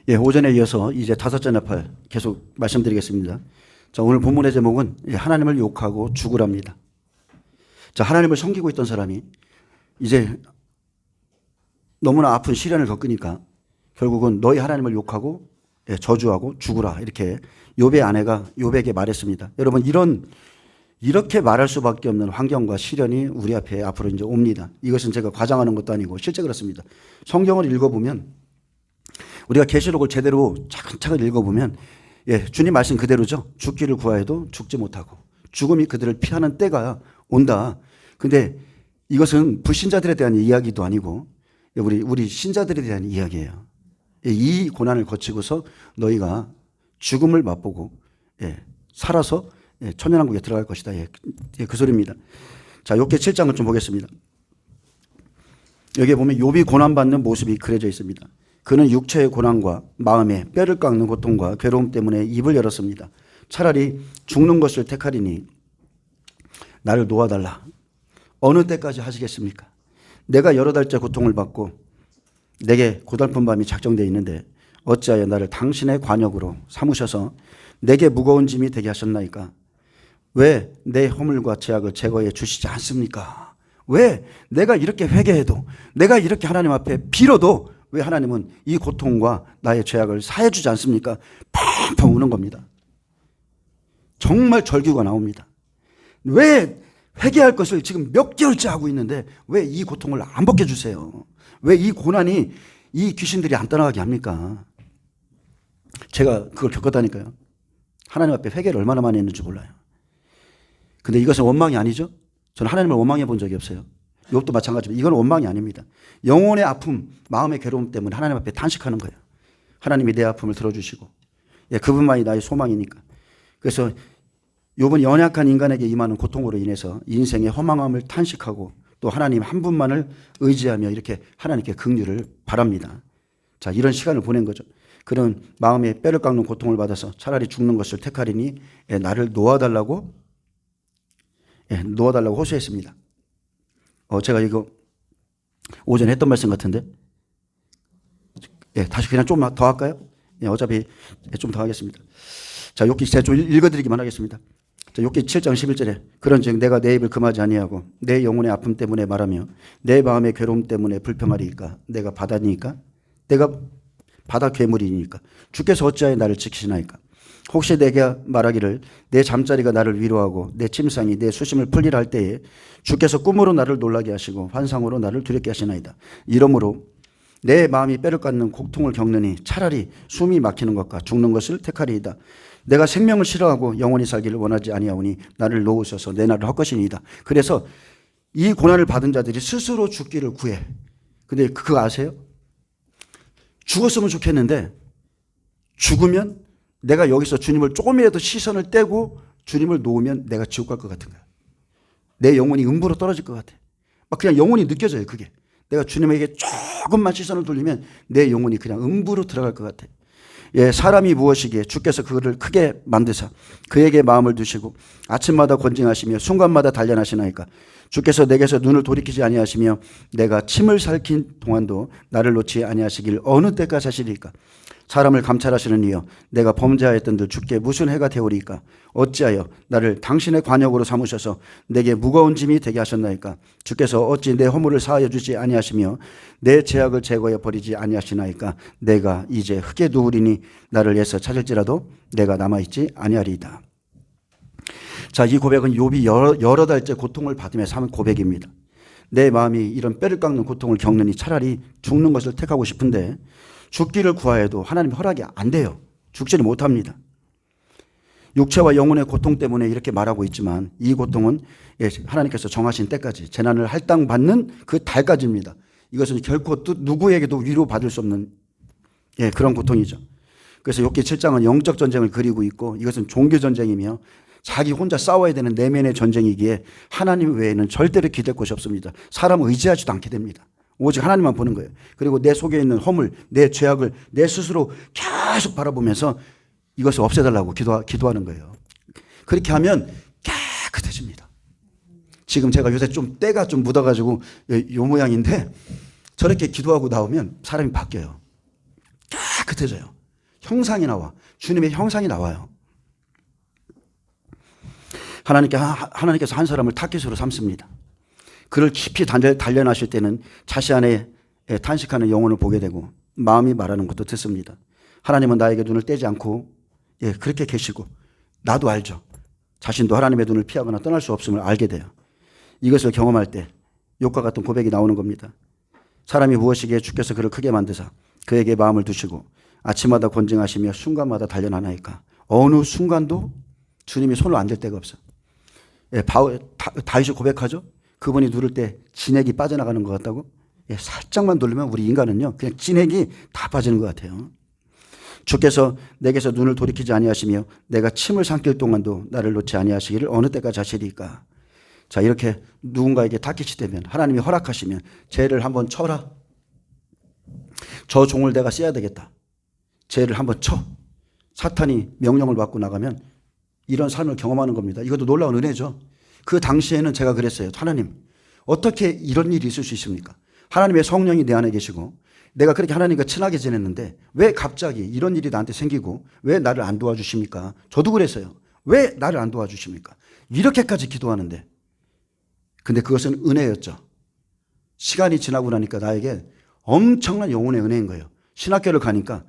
예, 오전에 이어서 이제 다섯째 나팔 계속 말씀드리겠습니다. 자, 오늘 본문의 제목은 하나님을 욕하고 죽으랍니다. 자, 하나님을 섬기고 있던 사람이 이제 너무나 아픈 시련을 겪으니까 결국은 너희 하나님을 욕하고 저주하고 죽으라, 이렇게 욥의 아내가 욥에게 말했습니다. 여러분, 이렇게 말할 수밖에 없는 환경과 시련이 우리 앞에 앞으로 이제 옵니다. 이것은 제가 과장하는 것도 아니고 실제 그렇습니다. 성경을 읽어보면, 우리가 계시록을 제대로 차근차근 읽어보면 주님 말씀 그대로죠. 죽기를 구하여도 죽지 못하고 죽음이 그들을 피하는 때가 온다. 근데 이것은 불신자들에 대한 이야기도 아니고 우리 신자들에 대한 이야기예요. 이 고난을 거치고서 너희가 죽음을 맛보고 살아서 천년왕국에 들어갈 것이다. 그 소리입니다. 자, 욥기 7장을 좀 보겠습니다. 여기에 보면 욥이 고난받는 모습이 그려져 있습니다. 그는 육체의 고난과 마음에 뼈를 깎는 고통과 괴로움 때문에 입을 열었습니다. 차라리 죽는 것을 택하리니 나를 놓아달라. 어느 때까지 하시겠습니까? 내가 여러 달째 고통을 받고 내게 고달픈 밤이 작정되어 있는데 어찌하여 나를 당신의 관역으로 삼으셔서 내게 무거운 짐이 되게 하셨나이까? 왜 내 허물과 죄악을 제거해 주시지 않습니까? 왜 내가 이렇게 회개해도, 내가 이렇게 하나님 앞에 빌어도 왜 하나님은 이 고통과 나의 죄악을 사해 주지 않습니까? 펑펑 우는 겁니다. 정말 절규가 나옵니다. 왜 회개할 것을 지금 몇 개월째 하고 있는데 왜 이 고통을 안 벗겨주세요? 왜 이 고난이, 이 귀신들이 안 떠나가게 합니까? 제가 그걸 겪었다니까요. 하나님 앞에 회개를 얼마나 많이 했는지 몰라요. 근데 이것은 원망이 아니죠. 저는 하나님을 원망해 본 적이 없어요. 욥도 마찬가지입니다. 이건 원망이 아닙니다. 영혼의 아픔, 마음의 괴로움 때문에 하나님 앞에 탄식하는 거예요. 하나님이 내 아픔을 들어주시고 그분만이 나의 소망이니까. 그래서 욥은 연약한 인간에게 임하는 고통으로 인해서 인생의 허망함을 탄식하고 또 하나님 한 분만을 의지하며 이렇게 하나님께 긍휼을 바랍니다. 자, 이런 시간을 보낸 거죠. 그는 마음에 뼈를 깎는 고통을 받아서 차라리 죽는 것을 택하리니 나를 놓아달라고 호소했습니다. 제가 이거 오전에 했던 말씀 같은데 다시 그냥 좀 더 할까요? 어차피 좀 더 하겠습니다. 자, 욥기 제가 좀 읽어드리기만 하겠습니다. 자, 욥기 7장 11절에 그런즉 내가 내 입을 금하지 아니하고 내 영혼의 아픔 때문에 말하며 내 마음의 괴로움 때문에 불평하리이까? 내가 바다니까? 내가 바다 괴물이니까? 주께서 어찌하여 나를 지키시나이까? 혹시 내게 말하기를 내 잠자리가 나를 위로하고 내 침상이 내 수심을 풀리라 할 때에 주께서 꿈으로 나를 놀라게 하시고 환상으로 나를 두렵게 하시나이다. 이러므로 내 마음이 뼈를 깎는 고통을 겪느니 차라리 숨이 막히는 것과 죽는 것을 택하리이다. 내가 생명을 싫어하고 영원히 살기를 원하지 아니하오니 나를 놓으셔서 내 날을 헛것이니이다. 그래서 이 고난을 받은 자들이 스스로 죽기를 구해. 근데 그거 아세요? 죽었으면 좋겠는데 죽으면 내가 여기서 주님을 조금이라도 시선을 떼고 주님을 놓으면 내가 지옥 갈 것 같은 거야. 내 영혼이 음부로 떨어질 것 같아. 막 그냥 영혼이 느껴져요, 그게. 내가 주님에게 조금만 시선을 돌리면 내 영혼이 그냥 음부로 들어갈 것 같아. 사람이 무엇이기에 주께서 그를 크게 만드사 그에게 마음을 두시고 아침마다 권징하시며 순간마다 단련하시나이까? 주께서 내게서 눈을 돌이키지 아니하시며 내가 침을 삼킨 동안도 나를 놓지 아니하시길 어느 때까지 하시리까? 사람을 감찰하시는 이여 내가 범죄하였던들 주께 무슨 해가 되오리까? 어찌하여 나를 당신의 관역으로 삼으셔서 내게 무거운 짐이 되게 하셨나이까? 주께서 어찌 내 허물을 사하여 주지 아니하시며 내 죄악을 제거해 버리지 아니하시나이까? 내가 이제 흙에 누우리니 나를 애써 찾을지라도 내가 남아있지 아니하리이다. 자, 이 고백은 욥이 여러 달째 고통을 받으면서 하는 고백입니다. 내 마음이 이런 뼈를 깎는 고통을 겪느니 차라리 죽는 것을 택하고 싶은데 죽기를 구하여도 하나님 허락이 안 돼요. 죽지를 못합니다. 육체와 영혼의 고통 때문에 이렇게 말하고 있지만 이 고통은 하나님께서 정하신 때까지 재난을 할당받는 그 달까지입니다. 이것은 결코 누구에게도 위로받을 수 없는 그런 고통이죠. 그래서 욥기 7장은 영적 전쟁을 그리고 있고 이것은 종교 전쟁이며 자기 혼자 싸워야 되는 내면의 전쟁이기에 하나님 외에는 절대로 기댈 곳이 없습니다. 사람 의지하지도 않게 됩니다. 오직 하나님만 보는 거예요. 그리고 내 속에 있는 허물, 내 죄악을 내 스스로 계속 바라보면서 이것을 없애달라고 기도하는 거예요. 그렇게 하면 깨끗해집니다. 지금 제가 요새 좀 때가 좀 묻어가지고 요 모양인데 저렇게 기도하고 나오면 사람이 바뀌어요. 깨끗해져요. 형상이 나와. 주님의 형상이 나와요. 하나님께서 한 사람을 타깃으로 삼습니다. 그를 깊이 단련하실 때는 자신 안에 탄식하는 영혼을 보게 되고 마음이 말하는 것도 듣습니다. 하나님은 나에게 눈을 떼지 않고 그렇게 계시고 나도 알죠. 자신도 하나님의 눈을 피하거나 떠날 수 없음을 알게 돼요. 이것을 경험할 때 욕과 같은 고백이 나오는 겁니다. 사람이 무엇이기에 주께서 그를 크게 만드사 그에게 마음을 두시고 아침마다 권징하시며 순간마다 단련하나이까. 어느 순간도 주님이 손을 안 댈 데가 없어요. 다윗이 고백하죠. 그분이 누를 때 진액이 빠져나가는 것 같다고. 살짝만 누르면 우리 인간은요 그냥 진액이 다 빠지는 것 같아요. 주께서 내게서 눈을 돌이키지 아니하시며 내가 침을 삼킬 동안도 나를 놓지 아니하시기를 어느 때까지 하시리까. 자, 이렇게 누군가에게 타깃이 되면 하나님이 허락하시면 죄를 한번 쳐라. 저 종을 내가 써야 되겠다. 죄를 한번 쳐. 사탄이 명령을 받고 나가면 이런 삶을 경험하는 겁니다. 이것도 놀라운 은혜죠. 그 당시에는 제가 그랬어요. 하나님, 어떻게 이런 일이 있을 수 있습니까? 하나님의 성령이 내 안에 계시고 내가 그렇게 하나님과 친하게 지냈는데 왜 갑자기 이런 일이 나한테 생기고 왜 나를 안 도와주십니까? 저도 그랬어요. 왜 나를 안 도와주십니까? 이렇게까지 기도하는데. 근데 그것은 은혜였죠. 시간이 지나고 나니까 나에게 엄청난 영혼의 은혜인 거예요. 신학교를 가니까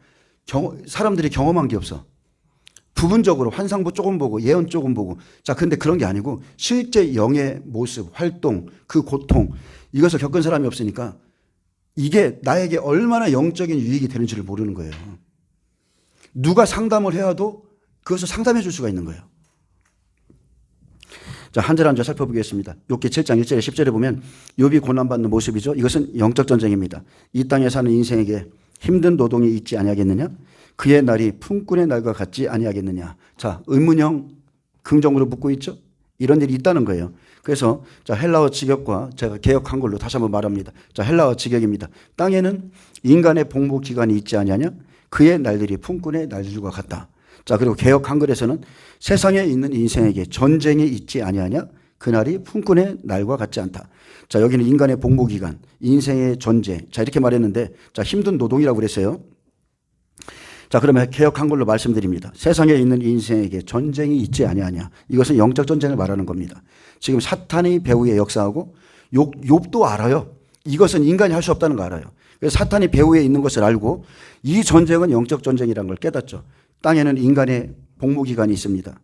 사람들이 경험한 게 없어. 부분적으로 환상부 조금 보고 예언 조금 보고. 자, 근데 그런 게 아니고 실제 영의 모습, 활동, 그 고통, 이것을 겪은 사람이 없으니까 이게 나에게 얼마나 영적인 유익이 되는지를 모르는 거예요. 누가 상담을 해와도 그것을 상담해 줄 수가 있는 거예요. 자, 한 절 한 절 살펴보겠습니다. 욥기 7장 1절에 10절에 보면 욥이 고난받는 모습이죠. 이것은 영적 전쟁입니다. 이 땅에 사는 인생에게 힘든 노동이 있지 아니하겠느냐? 그의 날이 품꾼의 날과 같지 아니하겠느냐? 자, 의문형 긍정으로 묻고 있죠. 이런 일이 있다는 거예요. 그래서 자, 헬라어 직역과 제가 개역 한글로 다시 한번 말합니다. 자, 헬라어 직역입니다. 땅에는 인간의 복무 기간이 있지 아니하냐? 그의 날들이 품꾼의 날들과 같다. 자, 그리고 개역 한글에서는 세상에 있는 인생에게 전쟁이 있지 아니하냐? 그날이 품꾼의 날과 같지 않다. 자, 여기는 인간의 복무 기간, 인생의 전쟁. 자, 이렇게 말했는데 자, 힘든 노동이라고 그랬어요. 자, 그러면 개역 한글로 말씀드립니다. 세상에 있는 인생에게 전쟁이 있지 아니하냐. 이것은 영적 전쟁을 말하는 겁니다. 지금 사탄이 배후에 역사하고 욥도 알아요. 이것은 인간이 할 수 없다는 거 알아요. 그래서 사탄이 배후에 있는 것을 알고 이 전쟁은 영적 전쟁이라는 걸 깨닫죠. 땅에는 인간의 복무기간이 있습니다.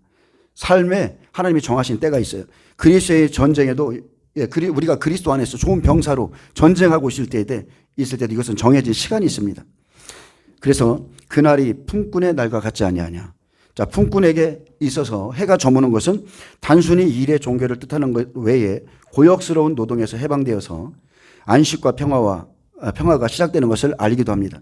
삶에 하나님이 정하신 때가 있어요. 그리스도의 전쟁에도 우리가 그리스도 안에서 좋은 병사로 전쟁하고 있을 때도 이것은 정해진 시간이 있습니다. 그래서 그날이 품꾼의 날과 같지 아니하냐. 자, 품꾼에게 있어서 해가 저무는 것은 단순히 일의 종교를 뜻하는 것 외에 고역스러운 노동에서 해방되어서 안식과 평화가 시작되는 것을 알기도 합니다.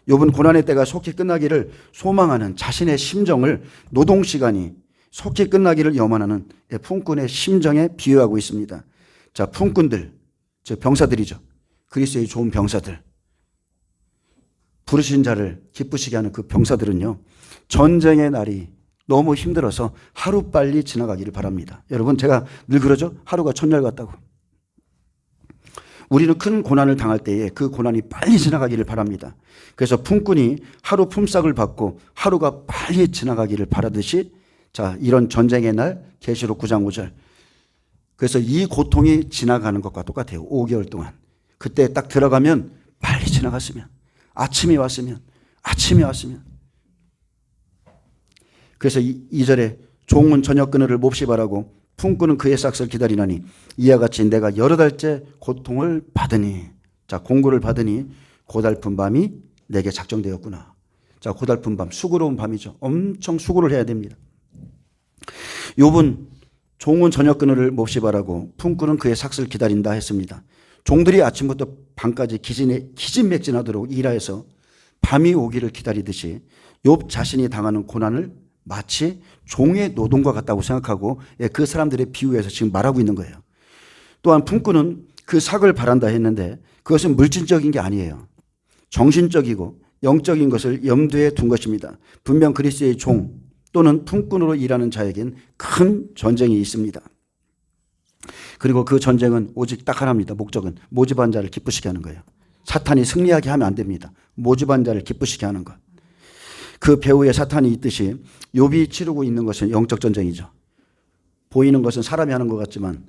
욥은 고난의 때가 속히 끝나기를 소망하는 자신의 심정을 노동시간이 속히 끝나기를 염원하는 품꾼의 심정에 비유하고 있습니다. 자, 품꾼들, 즉 병사들이죠. 그리스도의 좋은 병사들. 부르신 자를 기쁘시게 하는 그 병사들은요, 전쟁의 날이 너무 힘들어서 하루빨리 지나가기를 바랍니다. 여러분, 제가 늘 그러죠? 하루가 천년 같다고. 우리는 큰 고난을 당할 때에 그 고난이 빨리 지나가기를 바랍니다. 그래서 품꾼이 하루 품삯을 받고 하루가 빨리 지나가기를 바라듯이 자, 이런 전쟁의 날 계시록 9장 5절. 그래서 이 고통이 지나가는 것과 똑같아요. 5개월 동안. 그때 딱 들어가면 빨리 지나갔으면, 아침이 왔으면. 그래서 2절에 종은 저녁 그늘을 몹시 바라고 품꾼은 그의 싹을 기다리나니 이와 같이 내가 여러 달째 고통을 받으니. 자, 공고를 받으니 고달픈 밤이 내게 작정되었구나. 자, 고달픈 밤, 수고로운 밤이죠. 엄청 수고를 해야 됩니다. 욥은 종은 저녁 그늘을 몹시 바라고 품꾼은 그의 삭슬 기다린다 했습니다. 종들이 아침부터 밤까지 기진맥진하도록 일하여서 밤이 오기를 기다리듯이 욥 자신이 당하는 고난을 마치 종의 노동과 같다고 생각하고 그 사람들의 비유에서 지금 말하고 있는 거예요. 또한 품꾼은 그 삭을 바란다 했는데 그것은 물질적인 게 아니에요. 정신적이고 영적인 것을 염두에 둔 것입니다. 분명 그리스도의 종 또는 품꾼으로 일하는 자에겐 큰 전쟁이 있습니다. 그리고 그 전쟁은 오직 딱 하나입니다. 목적은 모집한 자를 기쁘시게 하는 거예요. 사탄이 승리하게 하면 안 됩니다. 모집한 자를 기쁘시게 하는 것. 그 배후에 사탄이 있듯이 욥이 치르고 있는 것은 영적 전쟁이죠. 보이는 것은 사람이 하는 것 같지만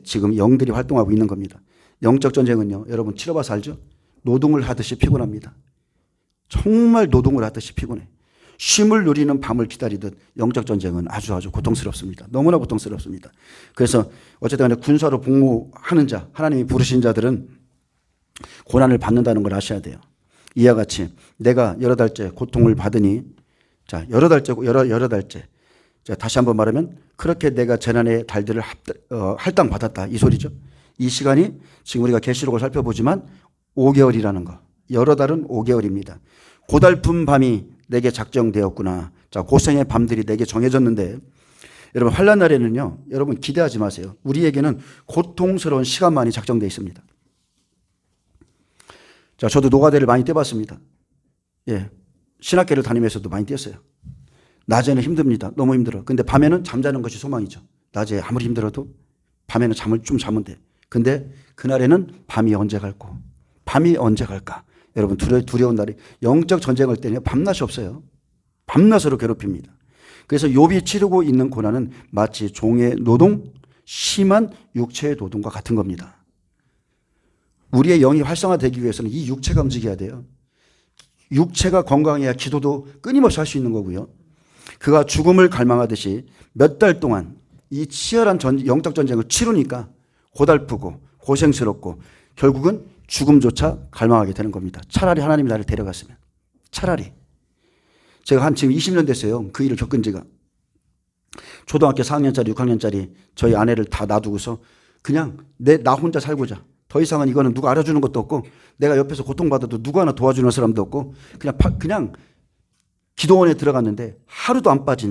지금 영들이 활동하고 있는 겁니다. 영적 전쟁은요, 여러분 치러봐서 알죠? 노동을 하듯이 피곤합니다. 정말 노동을 하듯이 피곤해. 쉼을 누리는 밤을 기다리듯 영적 전쟁은 아주 고통스럽습니다. 너무나 고통스럽습니다. 그래서 어쨌든 간에 군사로 복무하는 자, 하나님이 부르신 자들은 고난을 받는다는 걸 아셔야 돼요. 이와 같이 내가 여러 달째 고통을 받으니, 자, 여러 달째. 자, 다시 한번 말하면 그렇게 내가 재난의 달들을 할당받았다, 이 소리죠. 이 시간이 지금 우리가 계시록을 살펴보지만 5개월이라는 거. 여러 달은 5개월입니다. 고달픈 밤이 내게 작정되었구나. 자, 고생의 밤들이 내게 정해졌는데, 여러분 환난 날에는요, 여러분 기대하지 마세요. 우리에게는 고통스러운 시간만이 작정되어 있습니다. 자, 저도 노가다를 많이 떼봤습니다. 신학계를 다니면서도 많이 떼었어요. 낮에는 힘듭니다. 너무 힘들어. 근데 밤에는 잠자는 것이 소망이죠. 낮에 아무리 힘들어도 밤에는 잠을 좀 자면 돼. 근데 그날에는 밤이 언제 갈까? 여러분 두려운 날이, 영적 전쟁할 때는 밤낮이 없어요. 밤낮으로 괴롭힙니다. 그래서 욥이 치르고 있는 고난은 마치 종의 노동, 심한 육체의 노동과 같은 겁니다. 우리의 영이 활성화되기 위해서는 이 육체가 움직여야 돼요. 육체가 건강해야 기도도 끊임없이 할 수 있는 거고요. 그가 죽음을 갈망하듯이 몇 달 동안 이 치열한 영적 전쟁을 치르니까 고달프고 고생스럽고 결국은 죽음조차 갈망하게 되는 겁니다. 차라리 하나님이 나를 데려갔으면. 차라리. 제가 지금 20년 됐어요. 그 일을 겪은 지가. 초등학교 4학년짜리 6학년짜리 저희 아내를 다 놔두고서 그냥 나 혼자 살고자. 더 이상은 이거는 누가 알아주는 것도 없고 내가 옆에서 고통받아도 누구 하나 도와주는 사람도 없고 그냥 기도원에 들어갔는데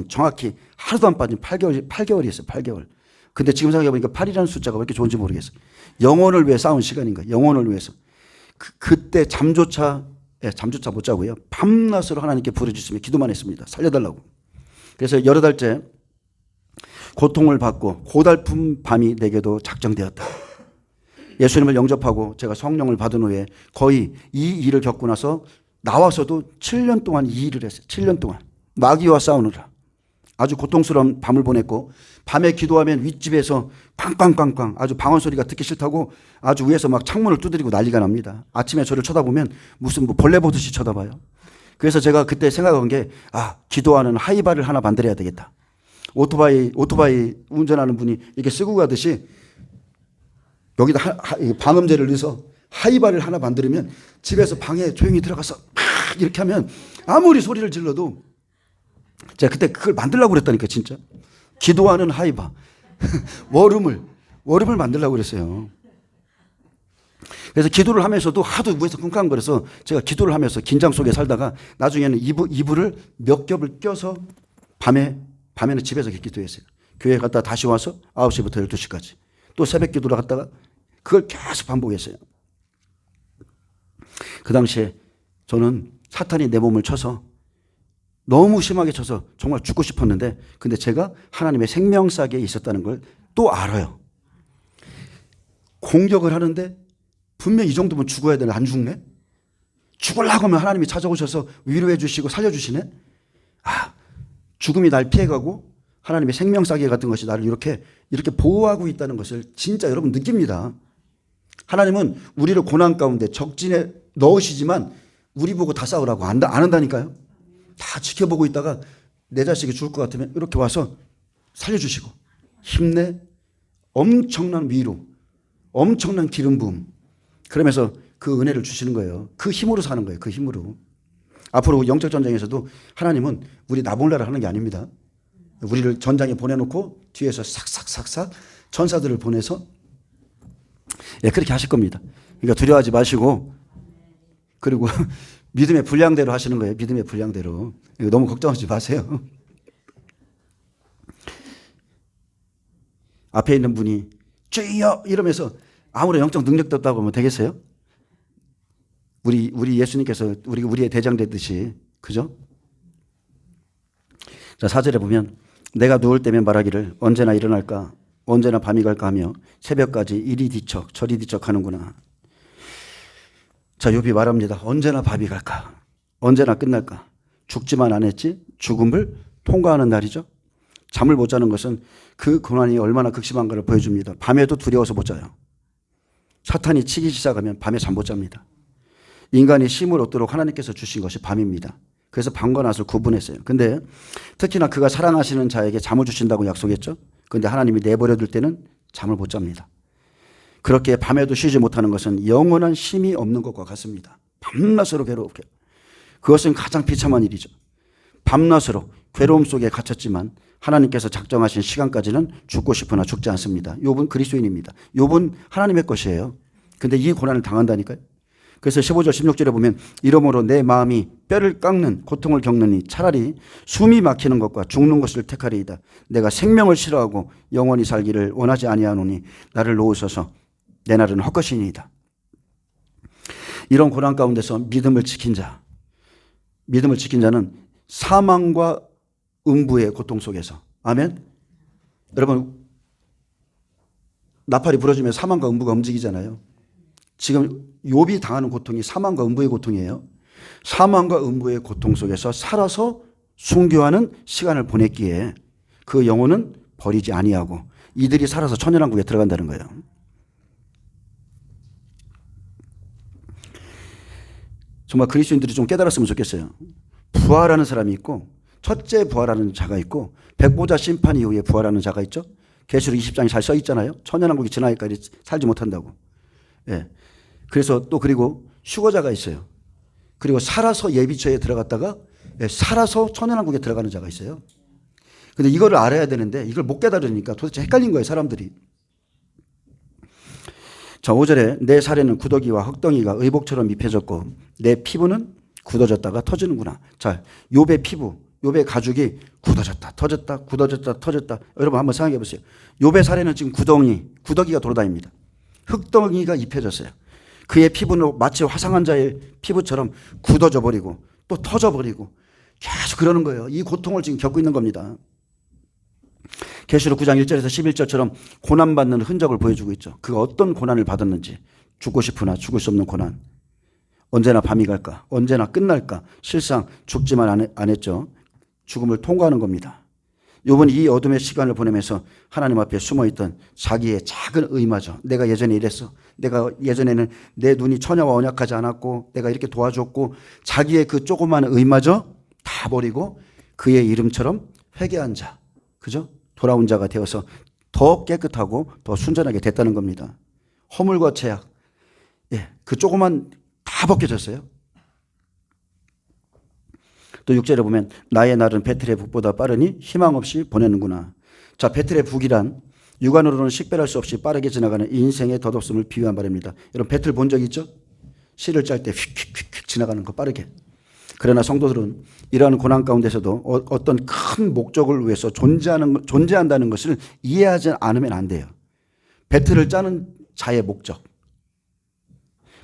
정확히 하루도 안 빠진 8개월이었어요. 8개월. 근데 지금 생각해보니까 8이라는 숫자가 왜 이렇게 좋은지 모르겠어요. 영혼을 위해 싸운 시간인가. 영혼을 위해서. 그때 잠조차 못 자고요. 밤낮으로 하나님께 부르짖으며 기도만 했습니다. 살려달라고. 그래서 여러 달째 고통을 받고 고달픈 밤이 내게도 작정되었다. 예수님을 영접하고 제가 성령을 받은 후에 거의 이 일을 겪고 나서 나와서도 7년 동안 이 일을 했어요. 7년 동안. 마귀와 싸우느라. 아주 고통스러운 밤을 보냈고 밤에 기도하면 윗집에서 꽝꽝꽝꽝 아주 방언 소리가 듣기 싫다고 아주 위에서 막 창문을 두드리고 난리가 납니다. 아침에 저를 쳐다보면 무슨 벌레 보듯이 쳐다봐요. 그래서 제가 그때 생각한 게 기도하는 하이바를 하나 만들어야 되겠다. 오토바이 운전하는 분이 이렇게 쓰고 가듯이 여기다 방음제를 넣어서 하이바를 하나 만들면 집에서 방에 조용히 들어가서 막 이렇게 하면 아무리 소리를 질러도 제가 그때 그걸 만들려고 그랬다니까 진짜. 기도하는 하이바. 월음을 만들려고 그랬어요. 그래서 기도를 하면서도 하도 위에서 쿵쾅거려서 제가 기도를 하면서 긴장 속에 살다가 나중에는 이불을 몇 겹을 껴서 밤에는 집에서 기도했어요. 교회 갔다 다시 와서 9시부터 12시까지. 또 새벽 기도를 갔다가 그걸 계속 반복했어요. 그 당시에 저는 사탄이 내 몸을 쳐서 너무 심하게 쳐서 정말 죽고 싶었는데 근데 제가 하나님의 생명사기에 있었다는 걸 또 알아요. 공격을 하는데 분명 이 정도면 죽어야 되는데 안 죽네? 죽으려고 하면 하나님이 찾아오셔서 위로해 주시고 살려주시네? 죽음이 날 피해가고 하나님의 생명사기 같은 것이 나를 이렇게 보호하고 있다는 것을 진짜 여러분 느낍니다. 하나님은 우리를 고난 가운데 적진에 넣으시지만 우리 보고 다 싸우라고 안 한다니까요. 다 지켜보고 있다가 내 자식이 죽을 것 같으면 이렇게 와서 살려주시고 힘내, 엄청난 위로, 엄청난 기름 부음, 그러면서 그 은혜를 주시는 거예요. 그 힘으로 사는 거예요. 그 힘으로. 앞으로 영적 전쟁에서도 하나님은 우리 나몰라라 하는 게 아닙니다. 우리를 전장에 보내놓고 뒤에서 싹싹싹싹 전사들을 보내서 그렇게 하실 겁니다. 그러니까 두려워하지 마시고 그리고 믿음의 분량대로 하시는 거예요. 믿음의 분량대로. 너무 걱정하지 마세요. 앞에 있는 분이 주여 이러면서 아무런 영적 능력도 없다고 하면 되겠어요? 우리 예수님께서 우리의 대장 되듯이, 그죠? 자, 4절에 보면 내가 누울 때면 말하기를 언제나 일어날까 언제나 밤이 갈까 하며 새벽까지 이리 뒤척 저리 뒤척 하는구나. 자, 욥이 말합니다. 언제나 밤이 갈까 언제나 끝날까. 죽지만 안 했지 죽음을 통과하는 날이죠. 잠을 못 자는 것은 그 고난이 얼마나 극심한가를 보여줍니다. 밤에도 두려워서 못 자요. 사탄이 치기 시작하면 밤에 잠 못 잡니다. 인간이 힘을 얻도록 하나님께서 주신 것이 밤입니다. 그래서 밤과 낮을 구분했어요. 근데 특히나 그가 사랑하시는 자에게 잠을 주신다고 약속했죠. 근데 하나님이 내버려 둘 때는 잠을 못 잡니다. 그렇게 밤에도 쉬지 못하는 것은 영원한 쉼이 없는 것과 같습니다. 밤낮으로 괴롭게. 그것은 가장 비참한 일이죠. 밤낮으로 괴로움 속에 갇혔지만 하나님께서 작정하신 시간까지는 죽고 싶으나 죽지 않습니다. 욥은 그리스도인입니다. 욥은 하나님의 것이에요. 근데 이 고난을 당한다니까요. 그래서 15절 16절에 보면 이러므로 내 마음이 뼈를 깎는 고통을 겪느니 차라리 숨이 막히는 것과 죽는 것을 택하리이다. 내가 생명을 싫어하고 영원히 살기를 원하지 아니하노니 나를 놓으소서. 내 날은 헛것이니이다. 이런 고난 가운데서 믿음을 지킨 자는 사망과 음부의 고통 속에서, 아멘. 여러분, 나팔이 부러지면 사망과 음부가 움직이잖아요. 지금 욥이 당하는 고통이 사망과 음부의 고통이에요. 사망과 음부의 고통 속에서 살아서 순교하는 시간을 보냈기에 그 영혼은 버리지 아니하고 이들이 살아서 천연왕국에 들어간다는 거예요. 정말 그리스도인들이 좀 깨달았으면 좋겠어요. 부활하는 사람이 있고 첫째 부활하는 자가 있고 백보자 심판 이후에 부활하는 자가 있죠. 계시록 20장에 잘 써 있잖아요. 천연왕국이 지나기까지 살지 못한다고. 예. 그래서 또 그리고 휴거자가 있어요. 그리고 살아서 예비처에 들어갔다가 살아서 천연왕국에 들어가는 자가 있어요. 근데 이거를 알아야 되는데 이걸 못 깨달으니까 도대체 헷갈린 거예요, 사람들이. 자, 5절에 내 살에는 구더기와 흙덩이가 의복처럼 입혀졌고 내 피부는 굳어졌다가 터지는구나. 자, 욥의 피부, 욥의 가죽이 굳어졌다, 터졌다, 굳어졌다, 터졌다. 여러분 한번 생각해 보세요. 욥의 살에는 지금 구더기가 돌아다닙니다. 흙덩이가 입혀졌어요. 그의 피부는 마치 화상한 자의 피부처럼 굳어져 버리고 또 터져 버리고 계속 그러는 거예요. 이 고통을 지금 겪고 있는 겁니다. 계시록 9장 1절에서 11절처럼 고난받는 흔적을 보여주고 있죠. 그가 어떤 고난을 받았는지. 죽고 싶으나 죽을 수 없는 고난. 언제나 밤이 갈까? 언제나 끝날까? 실상 죽지만 안 했죠. 죽음을 통과하는 겁니다. 욥은 이 어둠의 시간을 보내면서 하나님 앞에 숨어있던 자기의 작은 의마저, 내가 예전에 이랬어. 내가 예전에는 내 눈이 처녀와 언약하지 않았고 내가 이렇게 도와줬고 자기의 그 조그만 의마저 다 버리고 그의 이름처럼 회개한 자, 그죠? 돌아온 자가 되어서 더 깨끗하고 더 순전하게 됐다는 겁니다. 허물과 죄악, 그 조그만 다 벗겨졌어요. 또 6절에 보면 나의 날은 베텔의 북보다 빠르니 희망 없이 보내는구나. 자, 베텔의 북이란 육안으로는 식별할 수 없이 빠르게 지나가는 인생의 덧없음을 비유한 말입니다. 여러분 베텔 본 적 있죠? 씨를 짤 때 휙휙휙 지나가는 거 빠르게. 그러나 성도들은 이러한 고난 가운데서도 어떤 큰 목적을 위해서 존재한다는 것을 이해하지 않으면 안 돼요. 베텔을 짜는 자의 목적.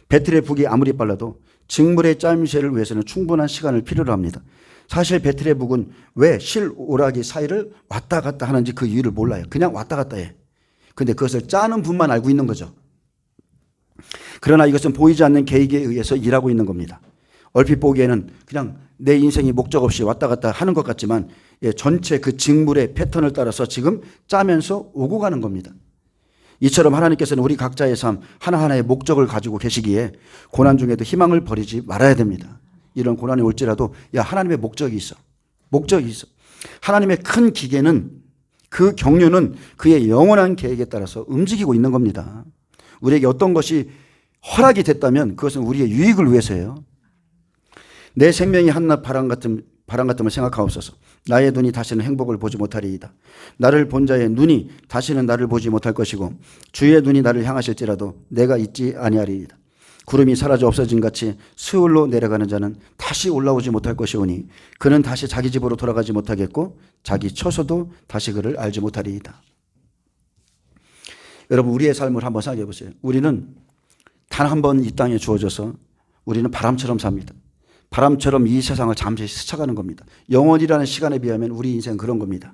베텔의 북이 아무리 빨라도 직물의 짜임새를 위해서는 충분한 시간을 필요로 합니다. 사실 베텔의 북은 왜 실오라기 사이를 왔다 갔다 하는지 그 이유를 몰라요. 그냥 왔다 갔다 해. 근데 그것을 짜는 분만 알고 있는 거죠. 그러나 이것은 보이지 않는 계획에 의해서 일하고 있는 겁니다. 얼핏 보기에는 그냥 내 인생이 목적 없이 왔다 갔다 하는 것 같지만 전체 그 직물의 패턴을 따라서 지금 짜면서 오고 가는 겁니다. 이처럼 하나님께서는 우리 각자의 삶 하나하나의 목적을 가지고 계시기에 고난 중에도 희망을 버리지 말아야 됩니다. 이런 고난이 올지라도 하나님의 목적이 있어. 목적이 있어. 하나님의 큰 기계는 그 경륜은 그의 영원한 계획에 따라서 움직이고 있는 겁니다. 우리에게 어떤 것이 허락이 됐다면 그것은 우리의 유익을 위해서예요. 내 생명이 한낱 바람 같음을 생각하옵소서. 나의 눈이 다시는 행복을 보지 못하리이다. 나를 본 자의 눈이 다시는 나를 보지 못할 것이고 주의 눈이 나를 향하실지라도 내가 있지 아니하리이다. 구름이 사라져 없어진 같이 스울로 내려가는 자는 다시 올라오지 못할 것이오니 그는 다시 자기 집으로 돌아가지 못하겠고 자기 처소도 다시 그를 알지 못하리이다. 여러분 우리의 삶을 한번 생각해 보세요. 우리는 단 한 번 이 땅에 주어져서 우리는 바람처럼 삽니다. 바람처럼 이 세상을 잠시 스쳐가는 겁니다. 영원이라는 시간에 비하면 우리 인생은 그런 겁니다.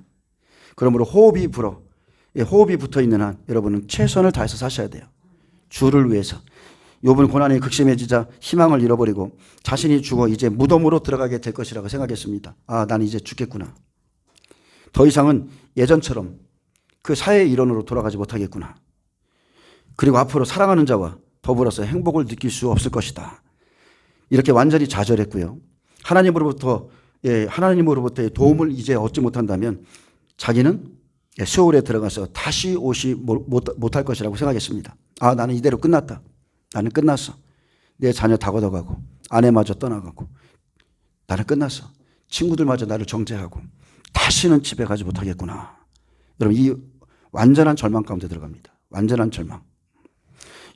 그러므로 호흡이 붙어 있는 한 여러분은 최선을 다해서 사셔야 돼요. 주를 위해서. 욥은 고난이 극심해지자 희망을 잃어버리고 자신이 죽어 이제 무덤으로 들어가게 될 것이라고 생각했습니다. 아, 난 이제 죽겠구나. 더 이상은 예전처럼 그 사회의 일원으로 돌아가지 못하겠구나. 그리고 앞으로 사랑하는 자와 더불어서 행복을 느낄 수 없을 것이다. 이렇게 완전히 좌절했고요. 하나님으로부터의 도움을 이제 얻지 못한다면 자기는 세월에 들어가서 다시 오지 못할 것이라고 생각했습니다. 아, 나는 이대로 끝났다. 나는 끝났어. 내 자녀 다 걷어가고 아내마저 떠나가고 나는 끝났어. 친구들마저 나를 정죄하고 다시는 집에 가지 못하겠구나. 여러분, 이 완전한 절망 가운데 들어갑니다. 완전한 절망.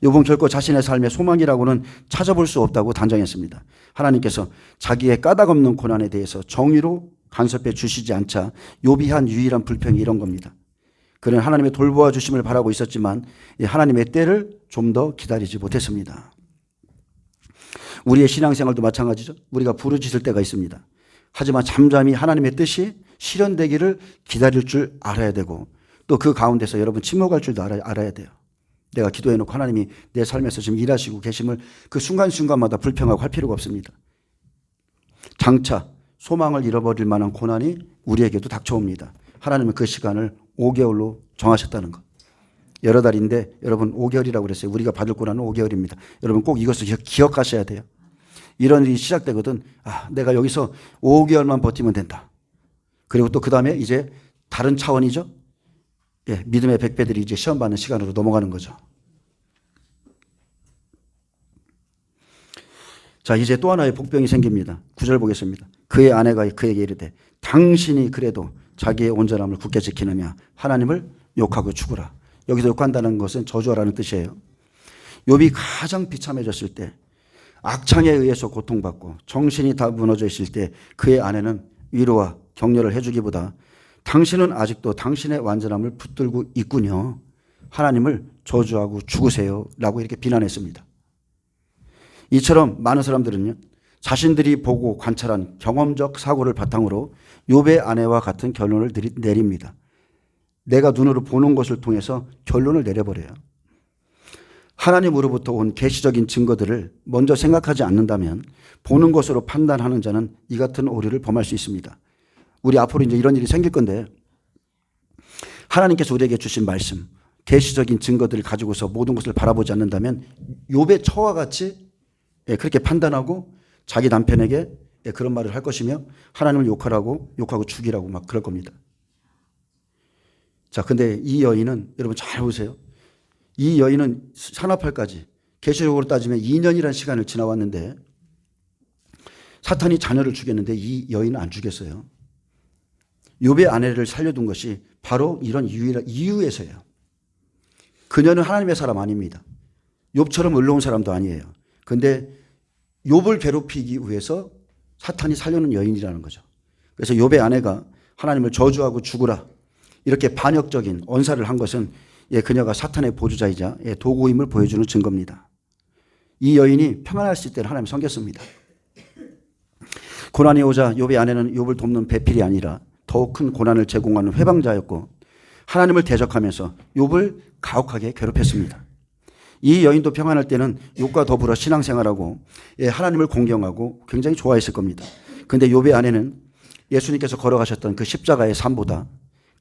욥은 결코 자신의 삶의 소망이라고는 찾아볼 수 없다고 단정했습니다. 하나님께서 자기의 까닭없는 고난에 대해서 정의로 간섭해 주시지 않자 욥이 한 유일한 불평이 이런 겁니다. 그는 하나님의 돌보아 주심을 바라고 있었지만 하나님의 때를 좀 더 기다리지 못했습니다. 우리의 신앙생활도 마찬가지죠. 우리가 부르짖을 때가 있습니다. 하지만 잠잠히 하나님의 뜻이 실현되기를 기다릴 줄 알아야 되고 또 그 가운데서 여러분 침묵할 줄도 알아야 돼요. 내가 기도해놓고 하나님이 내 삶에서 지금 일하시고 계심을 그 순간순간마다 불평하고 할 필요가 없습니다. 장차 소망을 잃어버릴 만한 고난이 우리에게도 닥쳐옵니다. 하나님은 그 시간을 5개월로 정하셨다는 것. 여러 달인데 여러분 5개월이라고 그랬어요. 우리가 받을 고난은 5개월입니다. 여러분 꼭 이것을 기억하셔야 돼요. 이런 일이 시작되거든. 아, 내가 여기서 5개월만 버티면 된다. 그리고 또 그 다음에 이제 다른 차원이죠. 예, 믿음의 백배들이 이제 시험 받는 시간으로 넘어가는 거죠. 자, 이제 또 하나의 복병이 생깁니다. 9절 보겠습니다. 그의 아내가 그에게 이르되 당신이 그래도 자기의 온전함을 굳게 지키느냐 하나님을 욕하고 죽으라. 여기서 욕한다는 것은 저주하라는 뜻이에요. 욥이 가장 비참해졌을 때 악창에 의해서 고통받고 정신이 다 무너져 있을 때 그의 아내는 위로와 격려를 해주기보다 당신은 아직도 당신의 완전함을 붙들고 있군요. 하나님을 저주하고 죽으세요. 라고 이렇게 비난했습니다. 이처럼 많은 사람들은요, 자신들이 보고 관찰한 경험적 사고를 바탕으로 욥의 아내와 같은 결론을 내립니다. 내가 눈으로 보는 것을 통해서 결론을 내려버려요. 하나님으로부터 온 계시적인 증거들을 먼저 생각하지 않는다면 보는 것으로 판단하는 자는 이 같은 오류를 범할 수 있습니다. 우리 앞으로 이제 이런 일이 생길 건데 하나님께서 우리에게 주신 말씀, 계시적인 증거들을 가지고서 모든 것을 바라보지 않는다면 욥의 처와 같이 그렇게 판단하고 자기 남편에게 그런 말을 할 것이며 하나님을 욕하고 죽이라고 막 그럴 겁니다. 자, 근데 이 여인은 여러분 잘 보세요. 이 여인은 산업할까지 계시적으로 따지면 2년이라는 시간을 지나왔는데 사탄이 자녀를 죽였는데 이 여인은 안 죽였어요. 욥의 아내를 살려둔 것이 바로 이런 이유에서예요. 그녀는 하나님의 사람 아닙니다. 욥처럼 의로운 사람도 아니에요. 그런데 욥을 괴롭히기 위해서 사탄이 살려놓은 여인이라는 거죠. 그래서 욥의 아내가 하나님을 저주하고 죽으라 이렇게 반역적인 언사를 한 것은 그녀가 사탄의 보조자이자 도구임을 보여주는 증거입니다. 이 여인이 평안했을 때는 하나님 섬겼습니다. 고난이 오자 욥의 아내는 욥을 돕는 배필이 아니라 더욱 큰 고난을 제공하는 회방자였고 하나님을 대적하면서 욥을 가혹하게 괴롭혔습니다. 이 여인도 평안할 때는 욥과 더불어 신앙생활하고 하나님을 공경하고 굉장히 좋아했을 겁니다. 그런데 욥의 아내는 예수님께서 걸어가셨던 그 십자가의 삶보다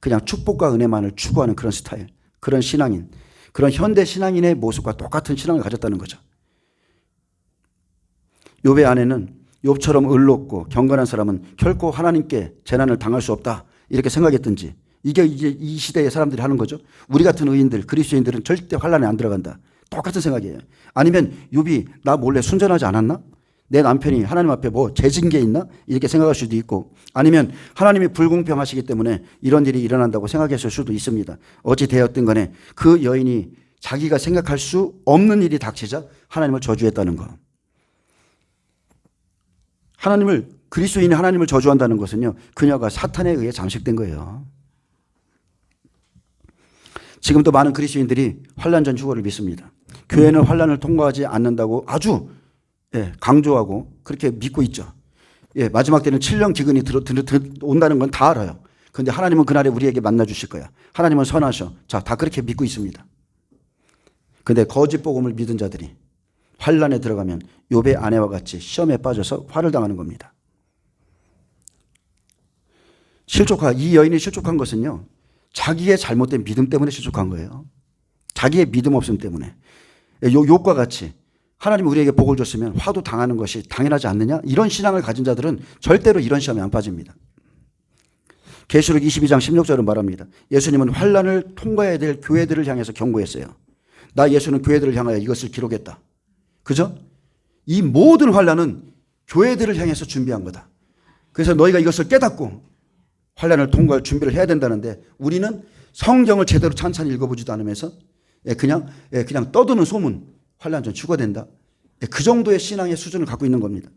그냥 축복과 은혜만을 추구하는 그런 스타일, 그런 신앙인, 그런 현대 신앙인의 모습과 똑같은 신앙을 가졌다는 거죠. 욥의 아내는 욥처럼 의롭고 경건한 사람은 결코 하나님께 재난을 당할 수 없다 이렇게 생각했든지 이게 이제 이 시대의 사람들이 하는 거죠. 우리 같은 의인들, 그리스도인들은 절대 환난에 안 들어간다. 똑같은 생각이에요. 아니면 욥이 나 몰래 순전하지 않았나? 내 남편이 하나님 앞에 뭐 죄진 게 있나? 이렇게 생각할 수도 있고 아니면 하나님이 불공평하시기 때문에 이런 일이 일어난다고 생각했을 수도 있습니다. 어찌 되었든 간에 그 여인이 자기가 생각할 수 없는 일이 닥치자 하나님을 저주했다는 거. 그리스도인이 하나님을 저주한다는 것은요, 그녀가 사탄에 의해 잠식된 거예요. 지금도 많은 그리스도인들이 환난 전 휴거를 믿습니다. 교회는 환난을 통과하지 않는다고 아주 강조하고 그렇게 믿고 있죠. 마지막 때는 7년 기근이 온다는 건 다 알아요. 그런데 하나님은 그날에 우리에게 만나 주실 거야. 하나님은 선하셔. 자, 다 그렇게 믿고 있습니다. 그런데 거짓 복음을 믿은 자들이 환란에 들어가면 욥의 아내와 같이 시험에 빠져서 화를 당하는 겁니다. 이 여인이 실족한 것은요, 자기의 잘못된 믿음 때문에 실족한 거예요. 자기의 믿음 없음 때문에. 욥과 같이 하나님이 우리에게 복을 줬으면 화도 당하는 것이 당연하지 않느냐? 이런 신앙을 가진 자들은 절대로 이런 시험에 안 빠집니다. 계시록 22장 16절은 말합니다. 예수님은 환란을 통과해야 될 교회들을 향해서 경고했어요. 나 예수는 교회들을 향하여 이것을 기록했다. 그죠? 이 모든 환란은 교회들을 향해서 준비한 거다. 그래서 너희가 이것을 깨닫고 환란을 통과할 준비를 해야 된다는데, 우리는 성경을 제대로 찬찬히 읽어보지도 않으면서 그냥 떠드는 소문, 환란 전 죽어된다. 그 정도의 신앙의 수준을 갖고 있는 겁니다.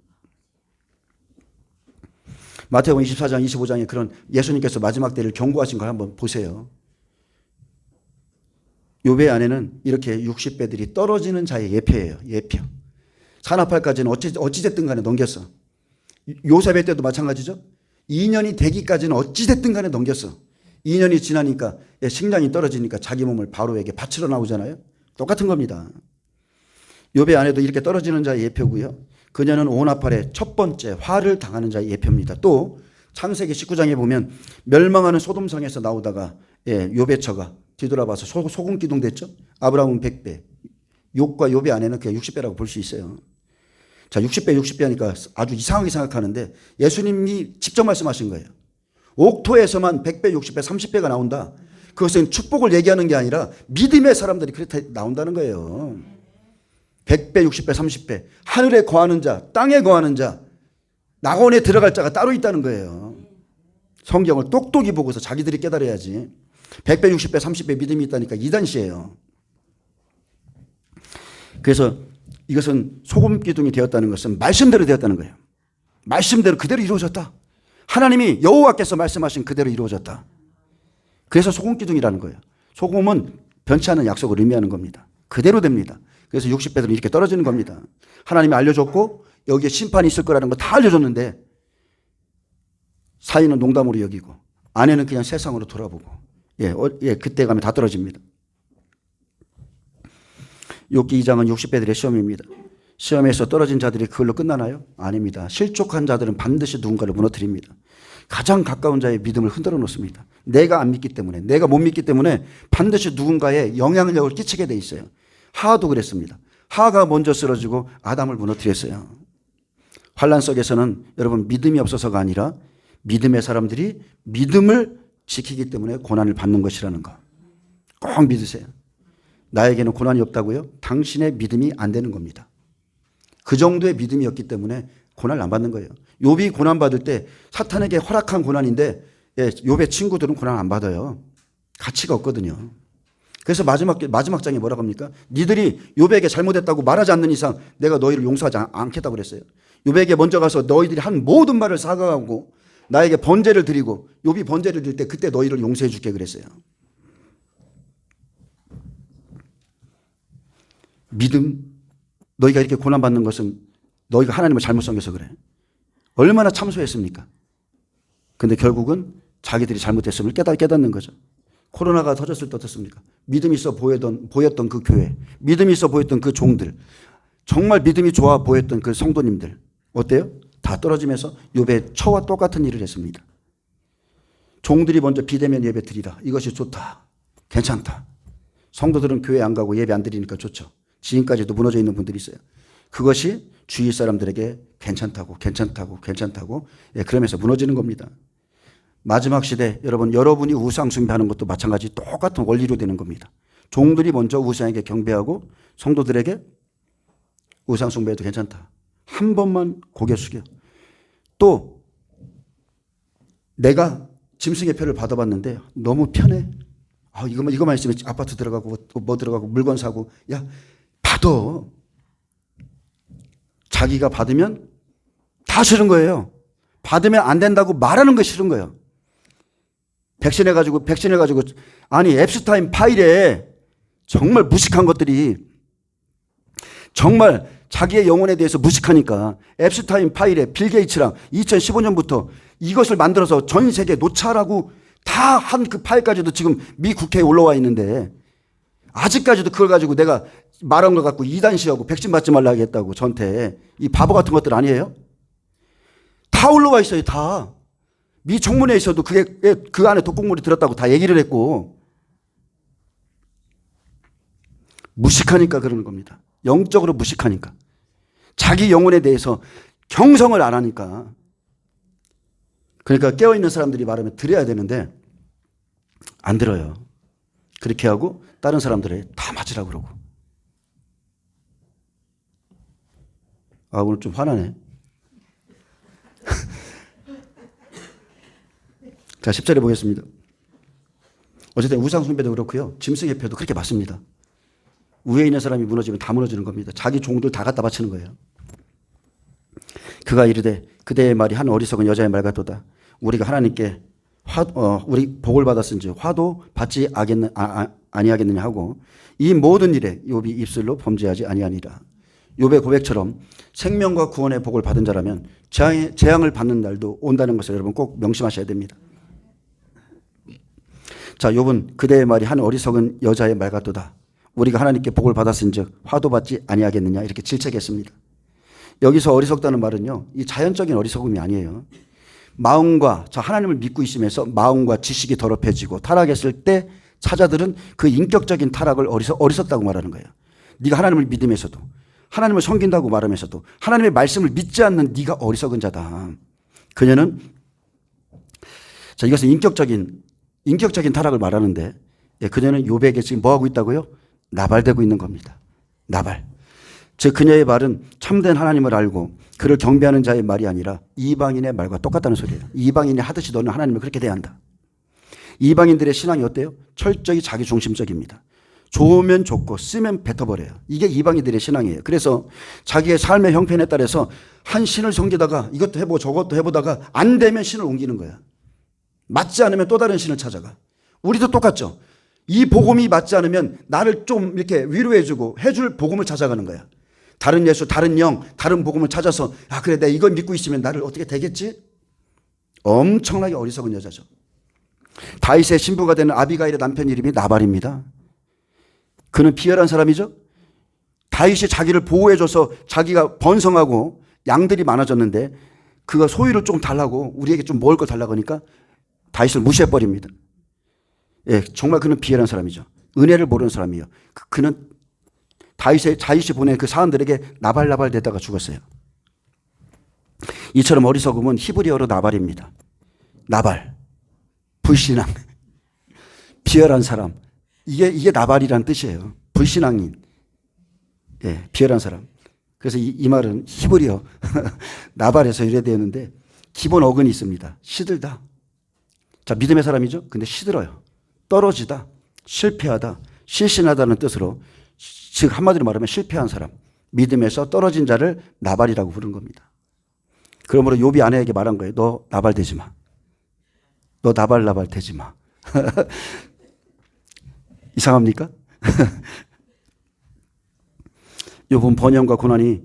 마태복음 24장 25장에 그런 예수님께서 마지막 때를 경고하신 걸 한번 보세요. 욥의 아내는 이렇게 60배들이 떨어지는 자의 예표예요. 예표. 산업할까지는 어찌됐든 간에 넘겼어. 요셉의 때도 마찬가지죠. 2년이 되기까지는 어찌됐든 간에 넘겼어. 2년이 지나니까 식량이 떨어지니까 자기 몸을 바로에게 바치러 나오잖아요. 똑같은 겁니다. 욥의 아내도 이렇게 떨어지는 자의 예표고요. 그녀는 온아팔의 첫 번째 화를 당하는 자의 예표입니다. 또 창세기 19장에 보면 멸망하는 소돔성에서 나오다가 욥의 처가 뒤돌아봐서 소금 기둥 됐죠. 아브라함은 100배, 욥과 욥의 아내는 그냥 60배라고 볼 수 있어요. 자, 60배 하니까 아주 이상하게 생각하는데 예수님이 직접 말씀하신 거예요. 옥토에서만 100배, 60배, 30배가 나온다. 그것은 축복을 얘기하는 게 아니라 믿음의 사람들이 그렇게 나온다는 거예요. 100배, 60배, 30배. 하늘에 거하는 자, 땅에 거하는 자, 낙원에 들어갈 자가 따로 있다는 거예요. 성경을 똑똑히 보고서 자기들이 깨달아야지. 100배, 60배, 30배 믿음이 있다니까 이단시예요. 그래서 이것은 소금 기둥이 되었다는 것은 말씀대로 되었다는 거예요. 말씀대로 그대로 이루어졌다. 하나님이 여호와께서 말씀하신 그대로 이루어졌다. 그래서 소금 기둥이라는 거예요. 소금은 변치 않는 약속을 의미하는 겁니다. 그대로 됩니다. 그래서 60배들은 이렇게 떨어지는 겁니다. 하나님이 알려줬고 여기에 심판이 있을 거라는 거 다 알려줬는데 사위는 농담으로 여기고 아내는 그냥 세상으로 돌아보고 그때 가면 다 떨어집니다. 욥기 2장은 60배들의 시험입니다. 시험에서 떨어진 자들이 그걸로 끝나나요? 아닙니다. 실족한 자들은 반드시 누군가를 무너뜨립니다. 가장 가까운 자의 믿음을 흔들어 놓습니다. 내가 안 믿기 때문에, 내가 못 믿기 때문에 반드시 누군가에 영향력을 끼치게 돼 있어요. 하하도 그랬습니다. 하하가 먼저 쓰러지고 아담을 무너뜨렸어요. 환란 속에서는 여러분 믿음이 없어서가 아니라 믿음의 사람들이 믿음을 지키기 때문에 고난을 받는 것이라는 거 꼭 믿으세요. 나에게는 고난이 없다고요? 당신의 믿음이 안 되는 겁니다. 그 정도의 믿음이었기 때문에 고난을 안 받는 거예요. 욥이 고난 받을 때 사탄에게 허락한 고난인데 욥의 친구들은 고난 안 받아요. 가치가 없거든요. 그래서 마지막 장에 뭐라고 합니까? 니들이 욥에게 잘못했다고 말하지 않는 이상 내가 너희를 용서하지 않겠다고 그랬어요. 욥에게 먼저 가서 너희들이 한 모든 말을 사과하고 나에게 번제를 드리고 욥이 번제를 드릴 때 그때 너희를 용서해 줄게 그랬어요. 믿음, 너희가 이렇게 고난받는 것은 너희가 하나님을 잘못 섬겨서 그래. 얼마나 참소했습니까? 근데 결국은 자기들이 잘못했음을 깨닫는 거죠. 코로나가 터졌을 때 어떻습니까? 믿음이 있어 보였던 그 교회, 믿음이 있어 보였던 그 종들, 정말 믿음이 좋아 보였던 그 성도님들 어때요? 다 떨어지면서 욥의 처와 똑같은 일을 했습니다. 종들이 먼저 비대면 예배 드리라. 이것이 좋다. 괜찮다. 성도들은 교회 안 가고 예배 안 드리니까 좋죠. 지금까지도 무너져 있는 분들이 있어요. 그것이 주위 사람들에게 괜찮다고 그러면서 무너지는 겁니다. 마지막 시대 여러분이 우상 숭배하는 것도 마찬가지 똑같은 원리로 되는 겁니다. 종들이 먼저 우상에게 경배하고 성도들에게 우상 숭배해도 괜찮다. 한 번만 고개 숙여. 또 내가 짐승의 표를 받아봤는데 너무 편해. 이거만 있으면 아파트 들어가고 뭐 들어가고 물건 사고. 야, 받아. 자기가 받으면 다 싫은 거예요. 받으면 안 된다고 말하는 거 싫은 거예요. 백신해가지고 아니 앱스타인 파일에 정말 무식한 것들이 정말 자기의 영혼에 대해서 무식하니까 앱스타인 파일에 빌 게이츠랑 2015년부터 이것을 만들어서 전 세계 노차라고 다 한 그 파일까지도 지금 미 국회에 올라와 있는데 아직까지도 그걸 가지고 내가 말한 것 갖고 이단시하고 백신 맞지 말라 하겠다고 저한테. 이 바보 같은 것들 아니에요? 다 올라와 있어요. 다. 미 청문회에 있어도 그게 그 안에 독극물이 들었다고 다 얘기를 했고. 무식하니까 그러는 겁니다. 영적으로 무식하니까. 자기 영혼에 대해서 경성을 안 하니까. 그러니까 깨어있는 사람들이 말하면 들어야 되는데 안 들어요. 그렇게 하고 다른 사람들에 다 맞으라고 그러고. 아, 오늘 좀 화나네. 자, 10절에 보겠습니다. 어쨌든 우상숭배도 그렇고요. 짐승의 표도 그렇게 맞습니다. 위에 있는 사람이 무너지면 다 무너지는 겁니다. 자기 종들 다 갖다 바치는 거예요. 그가 이르되 그대의 말이 한 어리석은 여자의 말 같도다. 우리가 하나님께 우리 복을 받았은지 화도 받지 아니하겠느냐 하고 이 모든 일에 욥이 입술로 범죄하지 아니하니라. 욥의 고백처럼 생명과 구원의 복을 받은 자라면 재앙을 받는 날도 온다는 것을 여러분 꼭 명심하셔야 됩니다. 자, 욥은 그대의 말이 한 어리석은 여자의 말 같도다. 우리가 하나님께 복을 받았은즉 화도 받지 아니하겠느냐 이렇게 질책했습니다. 여기서 어리석다는 말은요, 이 자연적인 어리석음이 아니에요. 마음과 하나님을 믿고 있으면서 마음과 지식이 더럽혀지고 타락했을 때 사자들은 그 인격적인 타락을 어리석다고 말하는 거예요. 네가 하나님을 믿으면서도 하나님을 섬긴다고 말하면서도 하나님의 말씀을 믿지 않는 네가 어리석은 자다. 그녀는 이것은 인격적인 타락을 말하는데 그녀는 욥에게 지금 뭐 하고 있다고요? 나발되고 있는 겁니다. 나발. 즉 그녀의 말은 참된 하나님을 알고 그를 경배하는 자의 말이 아니라 이방인의 말과 똑같다는 소리예요. 이방인이 하듯이 너는 하나님을 그렇게 대한다. 이방인들의 신앙이 어때요? 철저히 자기중심적입니다. 좋으면 좋고 쓰면 뱉어버려요. 이게 이방인들의 신앙이에요. 그래서 자기의 삶의 형편에 따라서 한 신을 섬기다가 이것도 해보고 저것도 해보다가 안 되면 신을 옮기는 거야. 맞지 않으면 또 다른 신을 찾아가. 우리도 똑같죠. 이 복음이 맞지 않으면 나를 좀 이렇게 위로해주고 해줄 복음을 찾아가는 거야. 다른 예수, 다른 영, 다른 복음을 찾아서 그래 내가 이걸 믿고 있으면 나를 어떻게 되겠지? 엄청나게 어리석은 여자죠. 다윗의 신부가 되는 아비가일의 남편 이름이 나발입니다. 그는 비열한 사람이죠. 다윗이 자기를 보호해줘서 자기가 번성하고 양들이 많아졌는데 그가 소유를 좀 달라고 우리에게 좀 먹을 거 달라고 하니까 다윗을 무시해버립니다. 예, 정말 그는 비열한 사람이죠. 은혜를 모르는 사람이에요. 그는 다윗이 보낸 그 사람들에게 나발나발 대다가 죽었어요. 이처럼 어리석음은 히브리어로 나발입니다. 나발, 불신앙, 비열한 사람. 이게 나발이란 뜻이에요. 불신앙인, 예, 비열한 사람. 그래서 이 말은 히브리어 나발에서 유래되었는데 기본 어근이 있습니다. 시들다. 자, 믿음의 사람이죠. 근데 시들어요. 떨어지다, 실패하다, 실신하다는 뜻으로 즉 한마디로 말하면 실패한 사람, 믿음에서 떨어진 자를 나발이라고 부른 겁니다. 그러므로 욥이 아내에게 말한 거예요. 너 나발되지 마. 너 나발 되지 마. 이상합니까? 욥은 번영과 고난이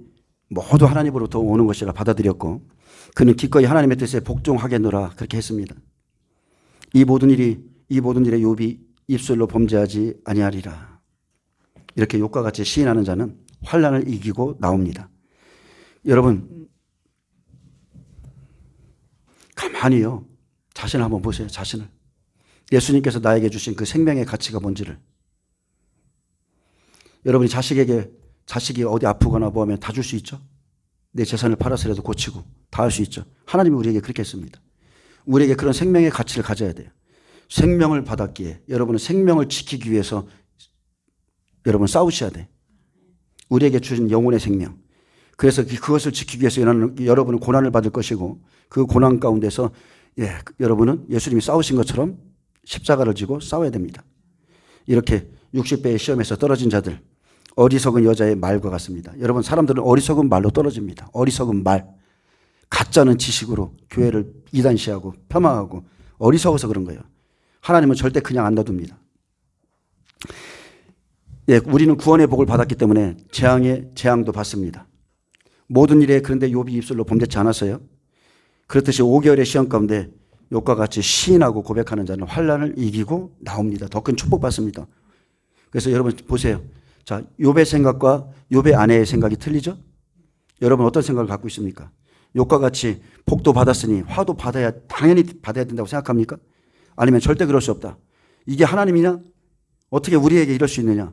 모두 하나님으로부터 오는 것이라 받아들였고 그는 기꺼이 하나님의 뜻에 복종하겠노라 그렇게 했습니다. 이 모든 일에 욥이 입술로 범죄하지 아니하리라. 이렇게 욥과 같이 시인하는 자는 환난을 이기고 나옵니다. 여러분 가만히요 자신을 한번 보세요. 자신을. 예수님께서 나에게 주신 그 생명의 가치가 뭔지를. 여러분이 자식이 어디 아프거나 뭐 하면 다 줄 수 있죠. 내 재산을 팔아서라도 고치고 다 할 수 있죠. 하나님이 우리에게 그렇게 했습니다. 우리에게 그런 생명의 가치를 가져야 돼요. 생명을 받았기에 여러분은 생명을 지키기 위해서 여러분 싸우셔야 돼. 우리에게 주신 영혼의 생명. 그래서 그것을 지키기 위해서 여러분은 고난을 받을 것이고 그 고난 가운데서 여러분은 예수님이 싸우신 것처럼 십자가를 지고 싸워야 됩니다. 이렇게 60배의 시험에서 떨어진 자들, 어리석은 여자의 말과 같습니다. 여러분 사람들은 어리석은 말로 떨어집니다. 어리석은 말. 가짜는 지식으로 교회를 이단시하고 폄하하고 어리석어서 그런 거예요. 하나님은 절대 그냥 안 놔둡니다. 우리는 구원의 복을 받았기 때문에 재앙도 받습니다. 모든 일에 그런데 욥이 입술로 범죄치 않았어요. 그렇듯이 5개월의 시험 가운데 욥과 같이 시인하고 고백하는 자는 환난을 이기고 나옵니다. 더 큰 축복받습니다. 그래서 여러분 보세요. 자, 욥의 생각과 욥의 아내의 생각이 틀리죠? 여러분 어떤 생각을 갖고 있습니까? 욥과 같이 복도 받았으니 화도 당연히 받아야 된다고 생각합니까? 아니면 절대 그럴 수 없다. 이게 하나님이냐? 어떻게 우리에게 이럴 수 있느냐?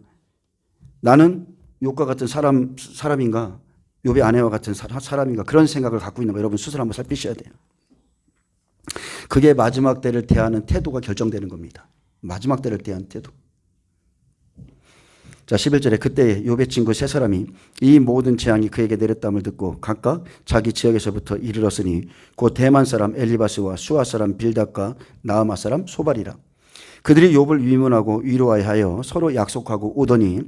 나는 욥과 같은 사람인가? 욥의 아내와 같은 사람인가? 그런 생각을 갖고 있는 거 여러분 스스로 한번 살피셔야 돼요. 그게 마지막 때를 대하는 태도가 결정되는 겁니다. 마지막 때를 대한 태도. 자, 11절에 그때 욥의 친구 세 사람이 이 모든 재앙이 그에게 내렸담을 듣고 각각 자기 지역에서부터 이르렀으니 곧 대만 사람 엘리바스와 수아 사람 빌닷과 나아마 사람 소발이라. 그들이 욥을 위문하고 위로하여 서로 약속하고 오더니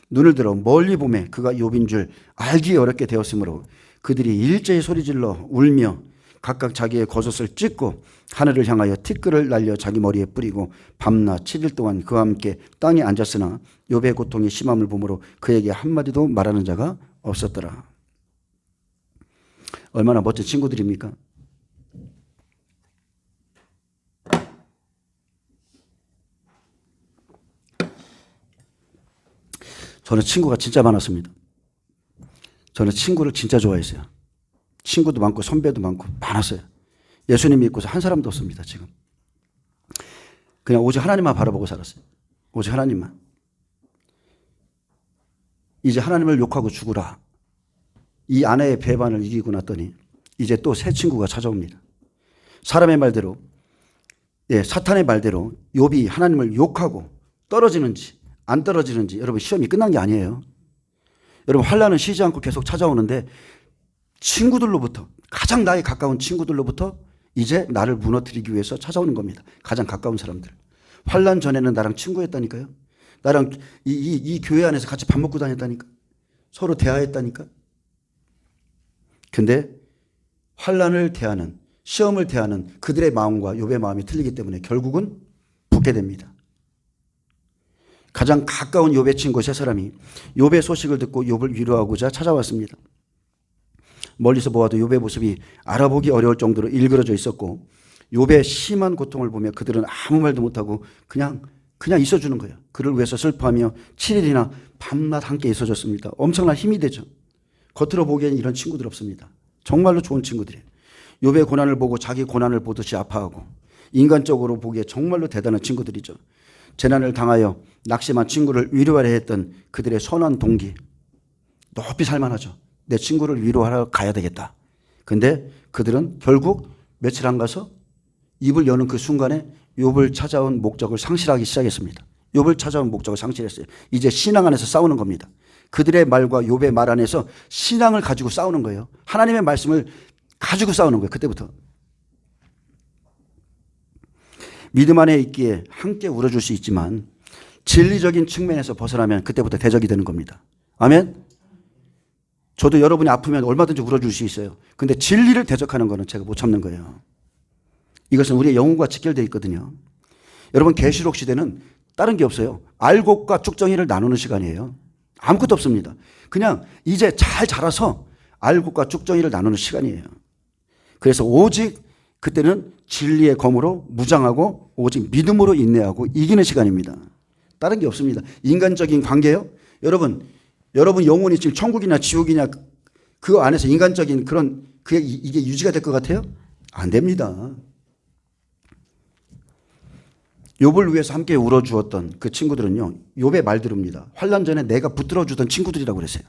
눈을 들어 멀리 보매 그가 욥인 줄 알기 어렵게 되었으므로 그들이 일제히 소리질러 울며 각각 자기의 겉옷을 찢고 하늘을 향하여 티끌을 날려 자기 머리에 뿌리고 밤낮 7일 동안 그와 함께 땅에 앉았으나 욥의 고통이 심함을 보므로 그에게 한마디도 말하는 자가 없었더라. 얼마나 멋진 친구들입니까? 저는 친구가 진짜 많았습니다. 저는 친구를 진짜 좋아했어요. 친구도 많고 선배도 많고 많았어요. 예수님 믿고서 한 사람도 없습니다. 지금. 그냥 오직 하나님만 바라보고 살았어요. 오직 하나님만. 이제 하나님을 욕하고 죽으라. 이 아내의 배반을 이기고 났더니 이제 또 새 친구가 찾아옵니다. 사람의 말대로, 사탄의 말대로 욥이 하나님을 욕하고 떨어지는지 안 떨어지는지 여러분 시험이 끝난 게 아니에요. 여러분 환난은 쉬지 않고 계속 찾아오는데 친구들로부터 가장 나에 가까운 친구들로부터 이제 나를 무너뜨리기 위해서 찾아오는 겁니다. 가장 가까운 사람들. 환난 전에는 나랑 친구였다니까요. 나랑 이 교회 안에서 같이 밥 먹고 다녔다니까. 서로 대화했다니까. 근데 환난을 대하는 시험을 대하는 그들의 마음과 욥의 마음이 틀리기 때문에 결국은 붙게 됩니다. 가장 가까운 욥의 친구 세 사람이 욥의 소식을 듣고 욥을 위로하고자 찾아왔습니다. 멀리서 보아도 욥의 모습이 알아보기 어려울 정도로 일그러져 있었고 욥의 심한 고통을 보며 그들은 아무 말도 못하고 그냥 있어주는 거예요. 그를 위해서 슬퍼하며 7일이나 밤낮 함께 있어줬습니다. 엄청난 힘이 되죠. 겉으로 보기에는 이런 친구들 없습니다. 정말로 좋은 친구들이에요. 욥의 고난을 보고 자기 고난을 보듯이 아파하고 인간적으로 보기에 정말로 대단한 친구들이죠. 재난을 당하여 낙심한 친구를 위로하려 했던 그들의 선한 동기. 높이 살만하죠. 내 친구를 위로하러 가야 되겠다. 근데 그들은 결국 며칠 안 가서 입을 여는 그 순간에 욥을 찾아온 목적을 상실하기 시작했습니다. 욥을 찾아온 목적을 상실했어요. 이제 신앙 안에서 싸우는 겁니다. 그들의 말과 욥의 말 안에서 신앙을 가지고 싸우는 거예요. 하나님의 말씀을 가지고 싸우는 거예요. 그때부터. 믿음 안에 있기에 함께 울어줄 수 있지만 진리적인 측면에서 벗어나면 그때부터 대적이 되는 겁니다. 아멘? 저도 여러분이 아프면 얼마든지 울어줄 수 있어요. 근데 진리를 대적하는 거는 제가 못 참는 거예요. 이것은 우리의 영혼과 직결되어 있거든요. 여러분 계시록 시대는 다른 게 없어요. 알곡과 쭉정이를 나누는 시간이에요. 아무것도 없습니다. 그냥 이제 잘 자라서 알곡과 쭉정이를 나누는 시간이에요. 그래서 오직 그때는 진리의 검으로 무장하고 오직 믿음으로 인내하고 이기는 시간입니다. 다른 게 없습니다. 인간적인 관계요. 여러분 영혼이 지금 천국이냐 지옥이냐 그 안에서 인간적인 그런 이게 유지가 될 것 같아요? 안 됩니다. 욥을 위해서 함께 울어주었던 그 친구들은요. 욥의 말들입니다. 환난 전에 내가 붙들어주던 친구들이라고 그랬어요.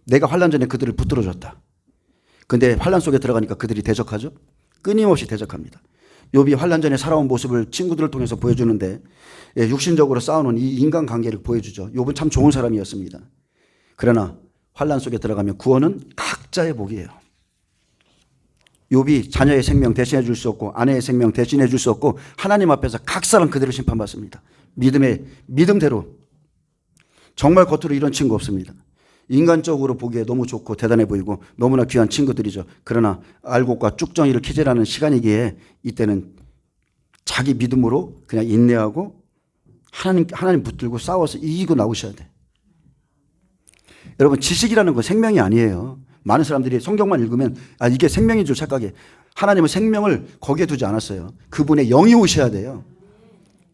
내가 환난 전에 그들을 붙들어줬다. 근데 환난 속에 들어가니까 그들이 대적하죠. 끊임없이 대적합니다. 욥이 환난 전에 살아온 모습을 친구들을 통해서 보여주는데 육신적으로 싸우는 이 인간관계를 보여주죠. 욥은 참 좋은 사람이었습니다. 그러나 환난 속에 들어가면 구원은 각자의 복이에요. 욥이 자녀의 생명 대신해 줄 수 없고 아내의 생명 대신해 줄 수 없고 하나님 앞에서 각 사람 그대로 심판받습니다. 믿음대로. 정말 겉으로 이런 친구 없습니다. 인간적으로 보기에 너무 좋고 대단해 보이고 너무나 귀한 친구들이죠. 그러나 알곡과 쭉정이를 키재라는 시간이기에 이때는 자기 믿음으로 그냥 인내하고 하나님 붙들고 싸워서 이기고 나오셔야 돼. 여러분 지식이라는 건 생명이 아니에요. 많은 사람들이 성경만 읽으면 이게 생명인 줄 착각해. 하나님은 생명을 거기에 두지 않았어요. 그분의 영이 오셔야 돼요.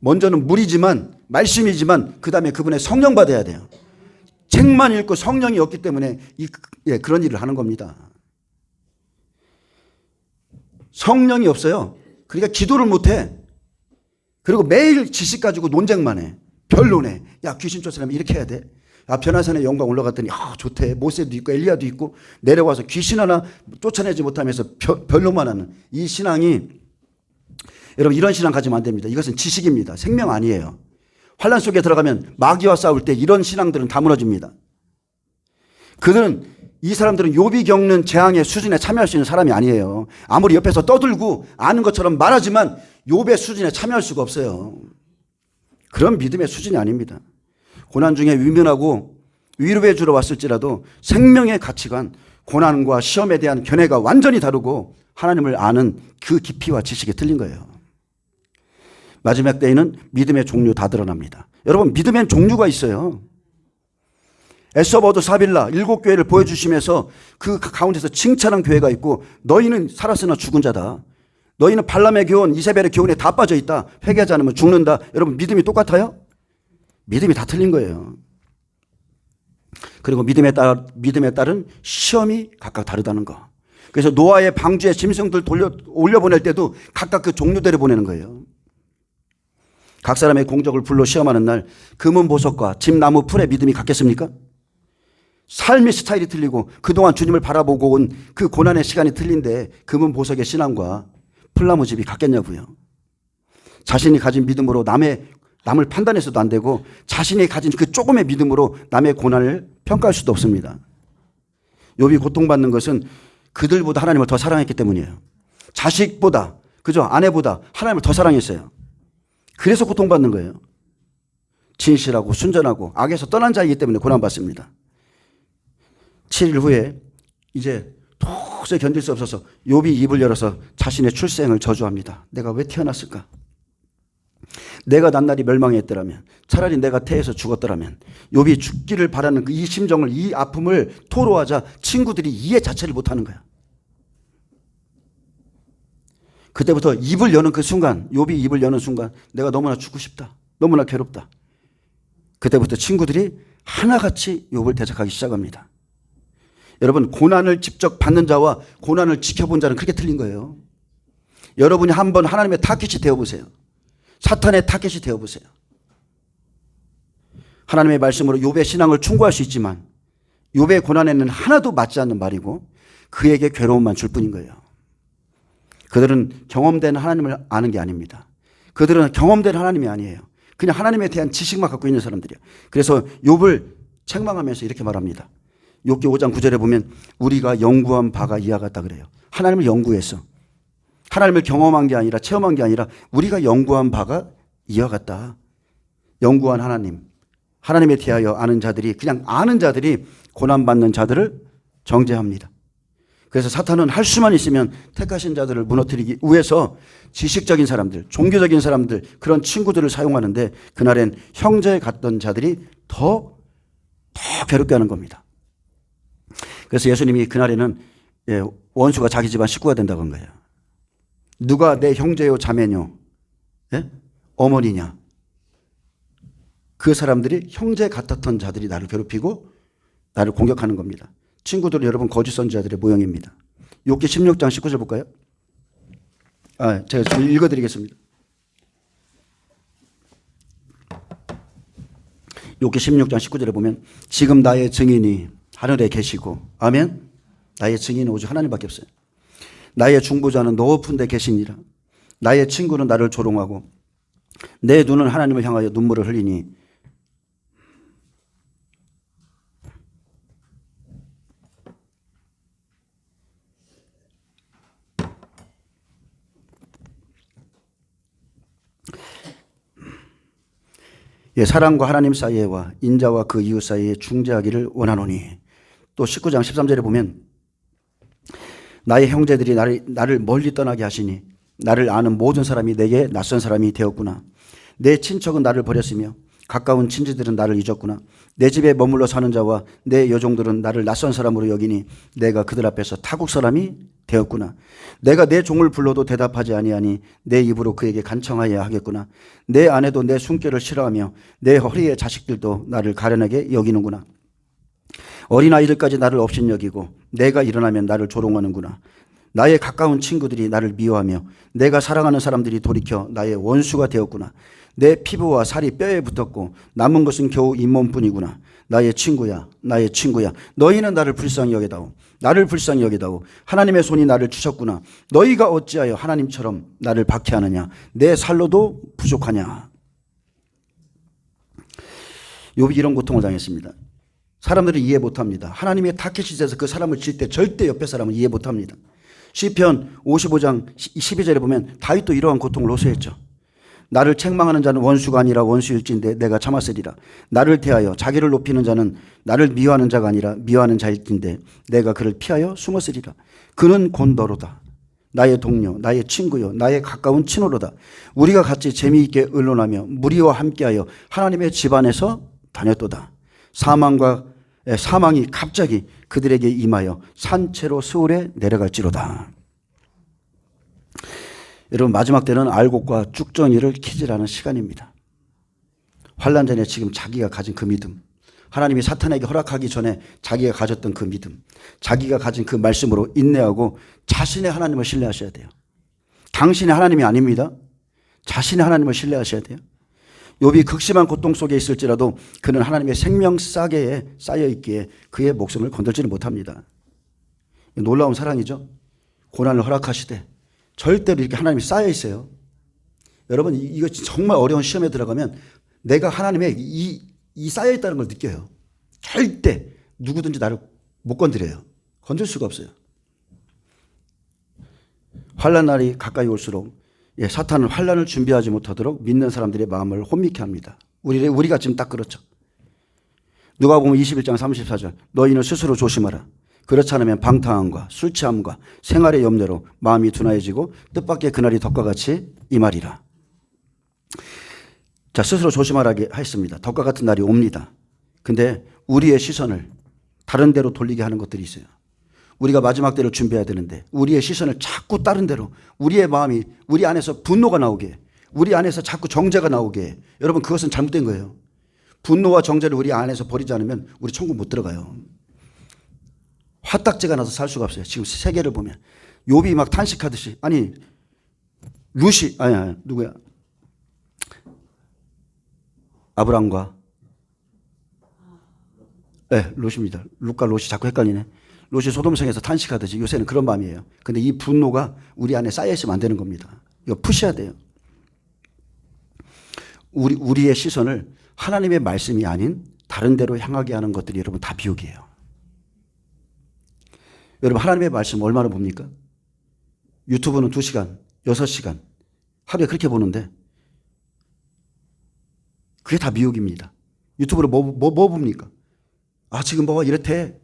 먼저는 물이지만 말씀이지만 그 다음에 그분의 성령 받아야 돼요. 책만 읽고 성령이 없기 때문에 그런 일을 하는 겁니다. 성령이 없어요. 그러니까 기도를 못해. 그리고 매일 지식 가지고 논쟁만 해. 변론해. 야, 귀신 쫓으려면 이렇게 해야 돼. 아, 변화산의 영광 올라갔더니 좋대. 모세도 있고 엘리야도 있고 내려와서 귀신 하나 쫓아내지 못하면서 변론만 하는 이 신앙이, 여러분 이런 신앙 가지면 안 됩니다. 이것은 지식입니다. 생명 아니에요. 환란 속에 들어가면 마귀와 싸울 때 이런 신앙들은 다 무너집니다. 이 사람들은 욥이 겪는 재앙의 수준에 참여할 수 있는 사람이 아니에요. 아무리 옆에서 떠들고 아는 것처럼 말하지만 욥의 수준에 참여할 수가 없어요. 그런 믿음의 수준이 아닙니다. 고난 중에 위면하고 위로해 주러 왔을지라도 생명의 가치관, 고난과 시험에 대한 견해가 완전히 다르고 하나님을 아는 그 깊이와 지식이 틀린 거예요. 마지막 때에는 믿음의 종류 다 드러납니다. 여러분, 믿음엔 종류가 있어요. 에서버드 사빌라 7교회를 보여주시면서 그 가운데서 칭찬한 교회가 있고, 너희는 살았으나 죽은 자다. 너희는 발람의 교훈, 이세벨의 교훈에 다 빠져 있다. 회개하지 않으면 죽는다. 여러분, 믿음이 똑같아요? 믿음이 다 틀린 거예요. 그리고 믿음에 따른 시험이 각각 다르다는 거. 그래서 노아의 방주에 짐승들 올려보낼 때도 각각 그 종류대로 보내는 거예요. 각 사람의 공적을 불로 시험하는 날 금은 보석과 집나무 풀의 믿음이 같겠습니까? 삶의 스타일이 틀리고 그동안 주님을 바라보고 온 그 고난의 시간이 틀린데 금은 보석의 신앙과 풀나무집이 같겠냐고요. 자신이 가진 믿음으로 남을 판단해서도 안 되고 자신이 가진 그 조금의 믿음으로 남의 고난을 평가할 수도 없습니다. 욥이 고통받는 것은 그들보다 하나님을 더 사랑했기 때문이에요. 자식보다, 그죠? 아내보다 하나님을 더 사랑했어요. 그래서 고통받는 거예요. 진실하고 순전하고 악에서 떠난 자이기 때문에 고난받습니다. 7일 후에 이제 도저히 견딜 수 없어서 욥이 입을 열어서 자신의 출생을 저주합니다. 내가 왜 태어났을까? 내가 낱날이 멸망했더라면, 차라리 내가 태에서 죽었더라면. 욥이 죽기를 바라는 이 심정을, 이 아픔을 토로하자 친구들이 이해 자체를 못하는 거야. 그때부터 입을 여는 그 순간, 욥이 입을 여는 순간 내가 너무나 죽고 싶다. 너무나 괴롭다. 그때부터 친구들이 하나같이 욥을 대적하기 시작합니다. 여러분, 고난을 직접 받는 자와 고난을 지켜본 자는 그렇게 틀린 거예요. 여러분이 한번 하나님의 타깃이 되어보세요. 사탄의 타깃이 되어보세요. 하나님의 말씀으로 욥의 신앙을 충고할 수 있지만 욥의 고난에는 하나도 맞지 않는 말이고 그에게 괴로움만 줄 뿐인 거예요. 그들은 경험된 하나님을 아는 게 아닙니다. 그들은 경험된 하나님이 아니에요. 그냥 하나님에 대한 지식만 갖고 있는 사람들이에요. 그래서 욥을 책망하면서 이렇게 말합니다. 욥기 5장 9절에 보면 우리가 연구한 바가 이와 같다 그래요. 하나님을 연구했어. 하나님을 경험한 게 아니라 체험한 게 아니라 우리가 연구한 바가 이와 같다. 연구한 하나님, 하나님에 대하여 아는 자들이, 그냥 아는 자들이 고난받는 자들을 정죄합니다. 그래서 사탄은 할 수만 있으면 택하신 자들을 무너뜨리기 위해서 지식적인 사람들, 종교적인 사람들, 그런 친구들을 사용하는데 그날엔 형제 같던 자들이 더 괴롭게 하는 겁니다. 그래서 예수님이 그날에는 원수가 자기 집안 식구가 된다고 한 거예요. 누가 내 형제요 자매뇨, 어머니냐. 그 사람들이 형제 같았던 자들이 나를 괴롭히고 나를 공격하는 겁니다. 친구들은 여러분 거짓 선지자들의 모형입니다. 욥기 16장 19절 볼까요? 제가 읽어드리겠습니다. 욥기 16장 19절에 보면 지금 나의 증인이 하늘에 계시고, 아멘. 나의 증인은 오직 하나님밖에 없어요. 나의 중보자는 높은 데 계시니라. 나의 친구는 나를 조롱하고 내 눈은 하나님을 향하여 눈물을 흘리니 사랑과 하나님 사이에와 인자와 그 이웃 사이에 중재하기를 원하노니. 또 19장 13절에 보면 나의 형제들이 나를 멀리 떠나게 하시니 나를 아는 모든 사람이 내게 낯선 사람이 되었구나. 내 친척은 나를 버렸으며 가까운 친지들은 나를 잊었구나. 내 집에 머물러 사는 자와 내 여종들은 나를 낯선 사람으로 여기니 내가 그들 앞에서 타국 사람이 되었구나. 내가 내 종을 불러도 대답하지 아니하니 내 입으로 그에게 간청하여야 하겠구나. 내 아내도 내 숨결을 싫어하며 내 허리의 자식들도 나를 가련하게 여기는구나. 어린아이들까지 나를 업신여기고 내가 일어나면 나를 조롱하는구나. 나의 가까운 친구들이 나를 미워하며 내가 사랑하는 사람들이 돌이켜 나의 원수가 되었구나. 내 피부와 살이 뼈에 붙었고 남은 것은 겨우 잇몸뿐이구나. 나의 친구야, 나의 친구야. 너희는 나를 불쌍히 여기다오. 나를 불쌍히 여기다오. 하나님의 손이 나를 주셨구나. 너희가 어찌하여 하나님처럼 나를 박해하느냐. 내 살로도 부족하냐. 욥이 이런 고통을 당했습니다. 사람들은 이해 못합니다. 하나님의 타켓이 돼서 그 사람을 칠 때 절대 옆에 사람은 이해 못합니다. 시편 55장 12절에 보면 다윗도 이러한 고통을 호소했죠. 나를 책망하는 자는 원수가 아니라 원수일진데 내가 참았으리라. 나를 대하여 자기를 높이는 자는 나를 미워하는 자가 아니라 미워하는 자일진데 내가 그를 피하여 숨었으리라. 그는 곧 너로다. 나의 동료, 나의 친구요, 나의 가까운 친호로다. 우리가 같이 재미있게 의논하며 무리와 함께하여 하나님의 집안에서 다녔도다. 사망이 갑자기 그들에게 임하여 산채로 스올에 내려갈지로다. 여러분, 마지막 때는 알곡과 쭉정이를 키즈라는 시간입니다. 환난 전에 지금 자기가 가진 그 믿음, 하나님이 사탄에게 허락하기 전에 자기가 가졌던 그 믿음, 자기가 가진 그 말씀으로 인내하고 자신의 하나님을 신뢰하셔야 돼요. 당신의 하나님이 아닙니다. 자신의 하나님을 신뢰하셔야 돼요. 욥이 극심한 고통 속에 있을지라도 그는 하나님의 생명 싸개에 쌓여 있기에 그의 목숨을 건들지는 못합니다. 놀라운 사랑이죠. 고난을 허락하시되 절대로 이렇게 하나님이 쌓여 있어요. 여러분, 이거 정말 어려운 시험에 들어가면 내가 하나님의 이 쌓여 있다는 걸 느껴요. 절대 누구든지 나를 못 건드려요. 건들 수가 없어요. 환난 날이 가까이 올수록 사탄은 환난을 준비하지 못하도록 믿는 사람들의 마음을 혼미케 합니다. 우리가 지금 딱 그렇죠. 누가복음 21장 34절 너희는 스스로 조심하라. 그렇지 않으면 방탕함과 술 취함과 생활의 염려로 마음이 둔하여지고 뜻밖의 그날이 덕과 같이 임하리라. 자, 스스로 조심하라고 했습니다. 덕과 같은 날이 옵니다. 근데 우리의 시선을 다른 데로 돌리게 하는 것들이 있어요. 우리가 마지막 때를 준비해야 되는데 우리의 시선을 자꾸 다른 데로, 우리의 마음이 우리 안에서 분노가 나오게, 우리 안에서 자꾸 정죄가 나오게. 여러분, 그것은 잘못된 거예요. 분노와 정죄를 우리 안에서 버리지 않으면 우리 천국 못 들어가요. 화딱지가 나서 살 수가 없어요. 지금 세계를 보면 욥이 막 탄식하듯이, 아니 누구야? 아브람과 롯입니다. 룻과 롯이 자꾸 헷갈리네. 롯이 소돔성에서 탄식하듯이 요새는 그런 마음이에요. 근데 이 분노가 우리 안에 쌓여 있으면 안 되는 겁니다. 이거 푸셔야 돼요. 우리의 시선을 하나님의 말씀이 아닌 다른 데로 향하게 하는 것들이 여러분 다 비욕이에요. 여러분, 하나님의 말씀 얼마나 봅니까? 유튜브는 2시간, 6시간 하루에 그렇게 보는데 그게 다 미혹입니다. 유튜브로 뭐 봅니까? 지금 뭐가 이렇대.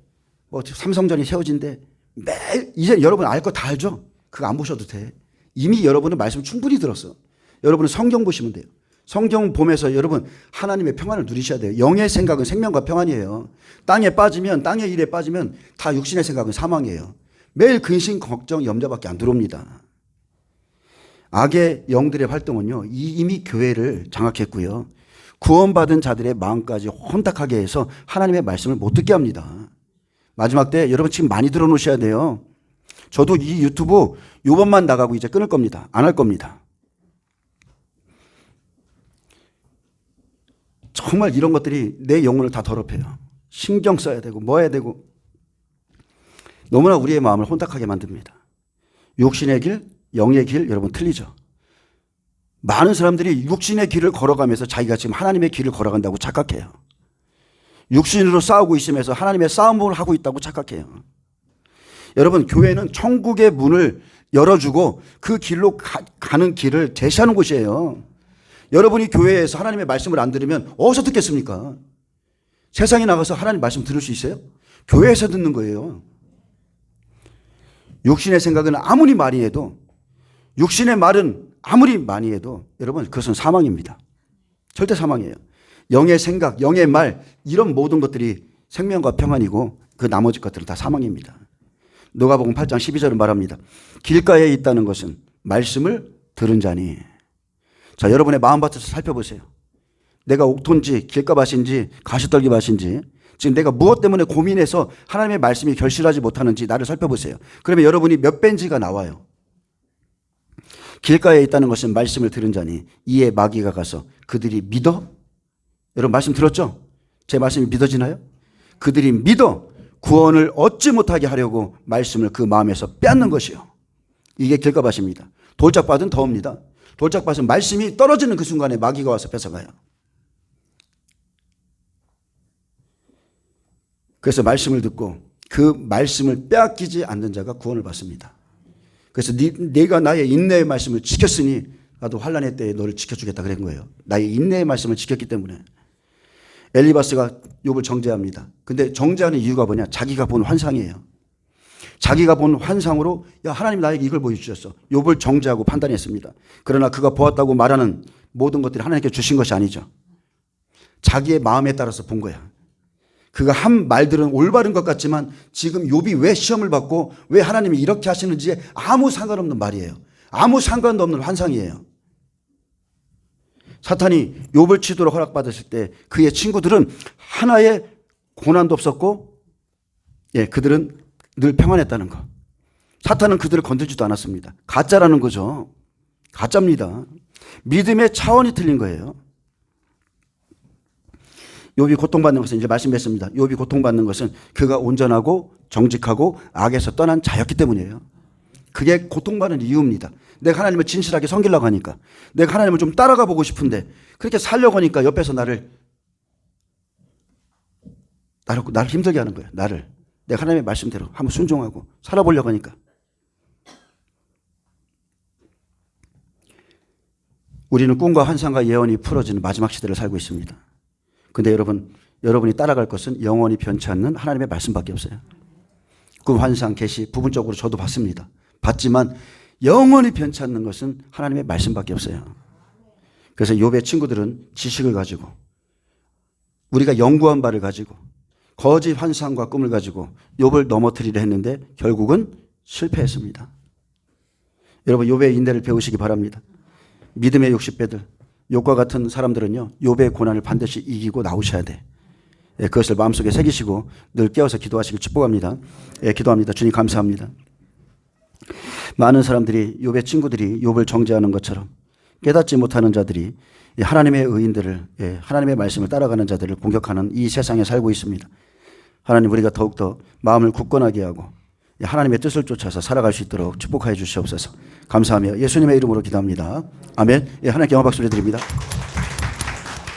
삼성전이 세워진대. 매일 이제 여러분 알 거 다 알죠? 그거 안 보셔도 돼. 이미 여러분은 말씀 충분히 들었어. 여러분은 성경 보시면 돼요. 성경 보면서 여러분 하나님의 평안을 누리셔야 돼요. 영의 생각은 생명과 평안이에요. 땅에 빠지면, 땅의 일에 빠지면 다 육신의 생각은 사망이에요. 매일 근심, 걱정, 염려밖에 안 들어옵니다. 악의 영들의 활동은요, 이미 교회를 장악했고요. 구원받은 자들의 마음까지 혼탁하게 해서 하나님의 말씀을 못 듣게 합니다. 마지막 때 여러분 지금 많이 들어놓으셔야 돼요. 저도 이 유튜브 요번만 나가고 이제 끊을 겁니다. 안 할 겁니다. 정말 이런 것들이 내 영혼을 다 더럽혀요. 신경 써야 되고 뭐 해야 되고 너무나 우리의 마음을 혼탁하게 만듭니다. 육신의 길, 영의 길 여러분 틀리죠. 많은 사람들이 육신의 길을 걸어가면서 자기가 지금 하나님의 길을 걸어간다고 착각해요. 육신으로 싸우고 있으면서 하나님의 싸움을 하고 있다고 착각해요. 여러분, 교회는 천국의 문을 열어주고 그 길로 가는 길을 제시하는 곳이에요. 여러분이 교회에서 하나님의 말씀을 안 들으면 어디서 듣겠습니까? 세상에 나가서 하나님 말씀 들을 수 있어요? 교회에서 듣는 거예요. 육신의 생각은 아무리 많이 해도, 육신의 말은 아무리 많이 해도 여러분 그것은 사망입니다. 절대 사망이에요. 영의 생각, 영의 말 이런 모든 것들이 생명과 평안이고 그 나머지 것들은 다 사망입니다. 누가복음 8장 12절은 말합니다. 길가에 있다는 것은 말씀을 들은 자니. 자, 여러분의 마음밭에서 살펴보세요. 내가 옥토인지 길가밭인지 가시떨기밭인지 지금 내가 무엇 때문에 고민해서 하나님의 말씀이 결실하지 못하는지 나를 살펴보세요. 그러면 여러분이 몇 벤지가 나와요. 길가에 있다는 것은 말씀을 들은 자니 이에 마귀가 가서 그들이 믿어? 여러분 말씀 들었죠? 제 말씀이 믿어지나요? 그들이 믿어 구원을 얻지 못하게 하려고 말씀을 그 마음에서 빼앗는 것이요. 이게 길가밭입니다. 돌짝밭은 더웁니다. 돌짝밭은 말씀이 떨어지는 그 순간에 마귀가 와서 뺏어가요. 그래서 말씀을 듣고 그 말씀을 빼앗기지 않는 자가 구원을 받습니다. 그래서 네가 나의 인내의 말씀을 지켰으니 나도 환난의 때에 너를 지켜주겠다 그런 거예요. 나의 인내의 말씀을 지켰기 때문에. 엘리바스가 욥을 정죄합니다. 근데 정죄하는 이유가 뭐냐? 자기가 본 환상이에요. 자기가 본 환상으로 야 하나님 나에게 이걸 보여주셨어. 욥을 정죄하고 판단했습니다. 그러나 그가 보았다고 말하는 모든 것들이 하나님께 주신 것이 아니죠. 자기의 마음에 따라서 본 거야. 그가 한 말들은 올바른 것 같지만 지금 욥이 왜 시험을 받고 왜 하나님이 이렇게 하시는지에 아무 상관없는 말이에요. 아무 상관도 없는 환상이에요. 사탄이 욥을 치도록 허락받았을 때 그의 친구들은 하나의 고난도 없었고 그들은 늘 평안했다는 거. 사탄은 그들을 건들지도 않았습니다. 가짜라는 거죠. 가짜입니다. 믿음의 차원이 틀린 거예요. 욥이 고통받는 것은 이제 말씀했습니다. 욥이 고통받는 것은 그가 온전하고 정직하고 악에서 떠난 자였기 때문이에요. 그게 고통받는 이유입니다. 내가 하나님을 진실하게 섬기려고 하니까, 내가 하나님을 좀 따라가 보고 싶은데 그렇게 살려고 하니까 옆에서 나를 힘들게 하는 거예요. 내가 하나님의 말씀대로 한번 순종하고 살아보려고 하니까. 우리는 꿈과 환상과 예언이 풀어지는 마지막 시대를 살고 있습니다. 근데 여러분이 따라갈 것은 영원히 변치 않는 하나님의 말씀밖에 없어요. 꿈, 환상, 계시 부분적으로 저도 봤습니다. 봤지만 영원히 변치 않는 것은 하나님의 말씀밖에 없어요. 그래서 욥의 친구들은 지식을 가지고 우리가 연구한 바를 가지고 거짓 환상과 꿈을 가지고 욥을 넘어뜨리려 했는데 결국은 실패했습니다. 여러분 욥의 인내를 배우시기 바랍니다. 믿음의 60배들 욥과 같은 사람들은요 욥의 고난을 반드시 이기고 나오셔야 돼. 그것을 마음속에 새기시고 늘 깨어서 기도하시길 축복합니다. 기도합니다. 주님 감사합니다. 많은 사람들이 욥의 친구들이 욥을 정죄하는 것처럼 깨닫지 못하는 자들이 하나님의 의인들을 하나님의 말씀을 따라가는 자들을 공격하는 이 세상에 살고 있습니다. 하나님 우리가 더욱더 마음을 굳건하게 하고 하나님의 뜻을 쫓아서 살아갈 수 있도록 축복하여 주시옵소서. 감사하며 예수님의 이름으로 기도합니다. 아멘. 하나님께 영광 박수를 드립니다.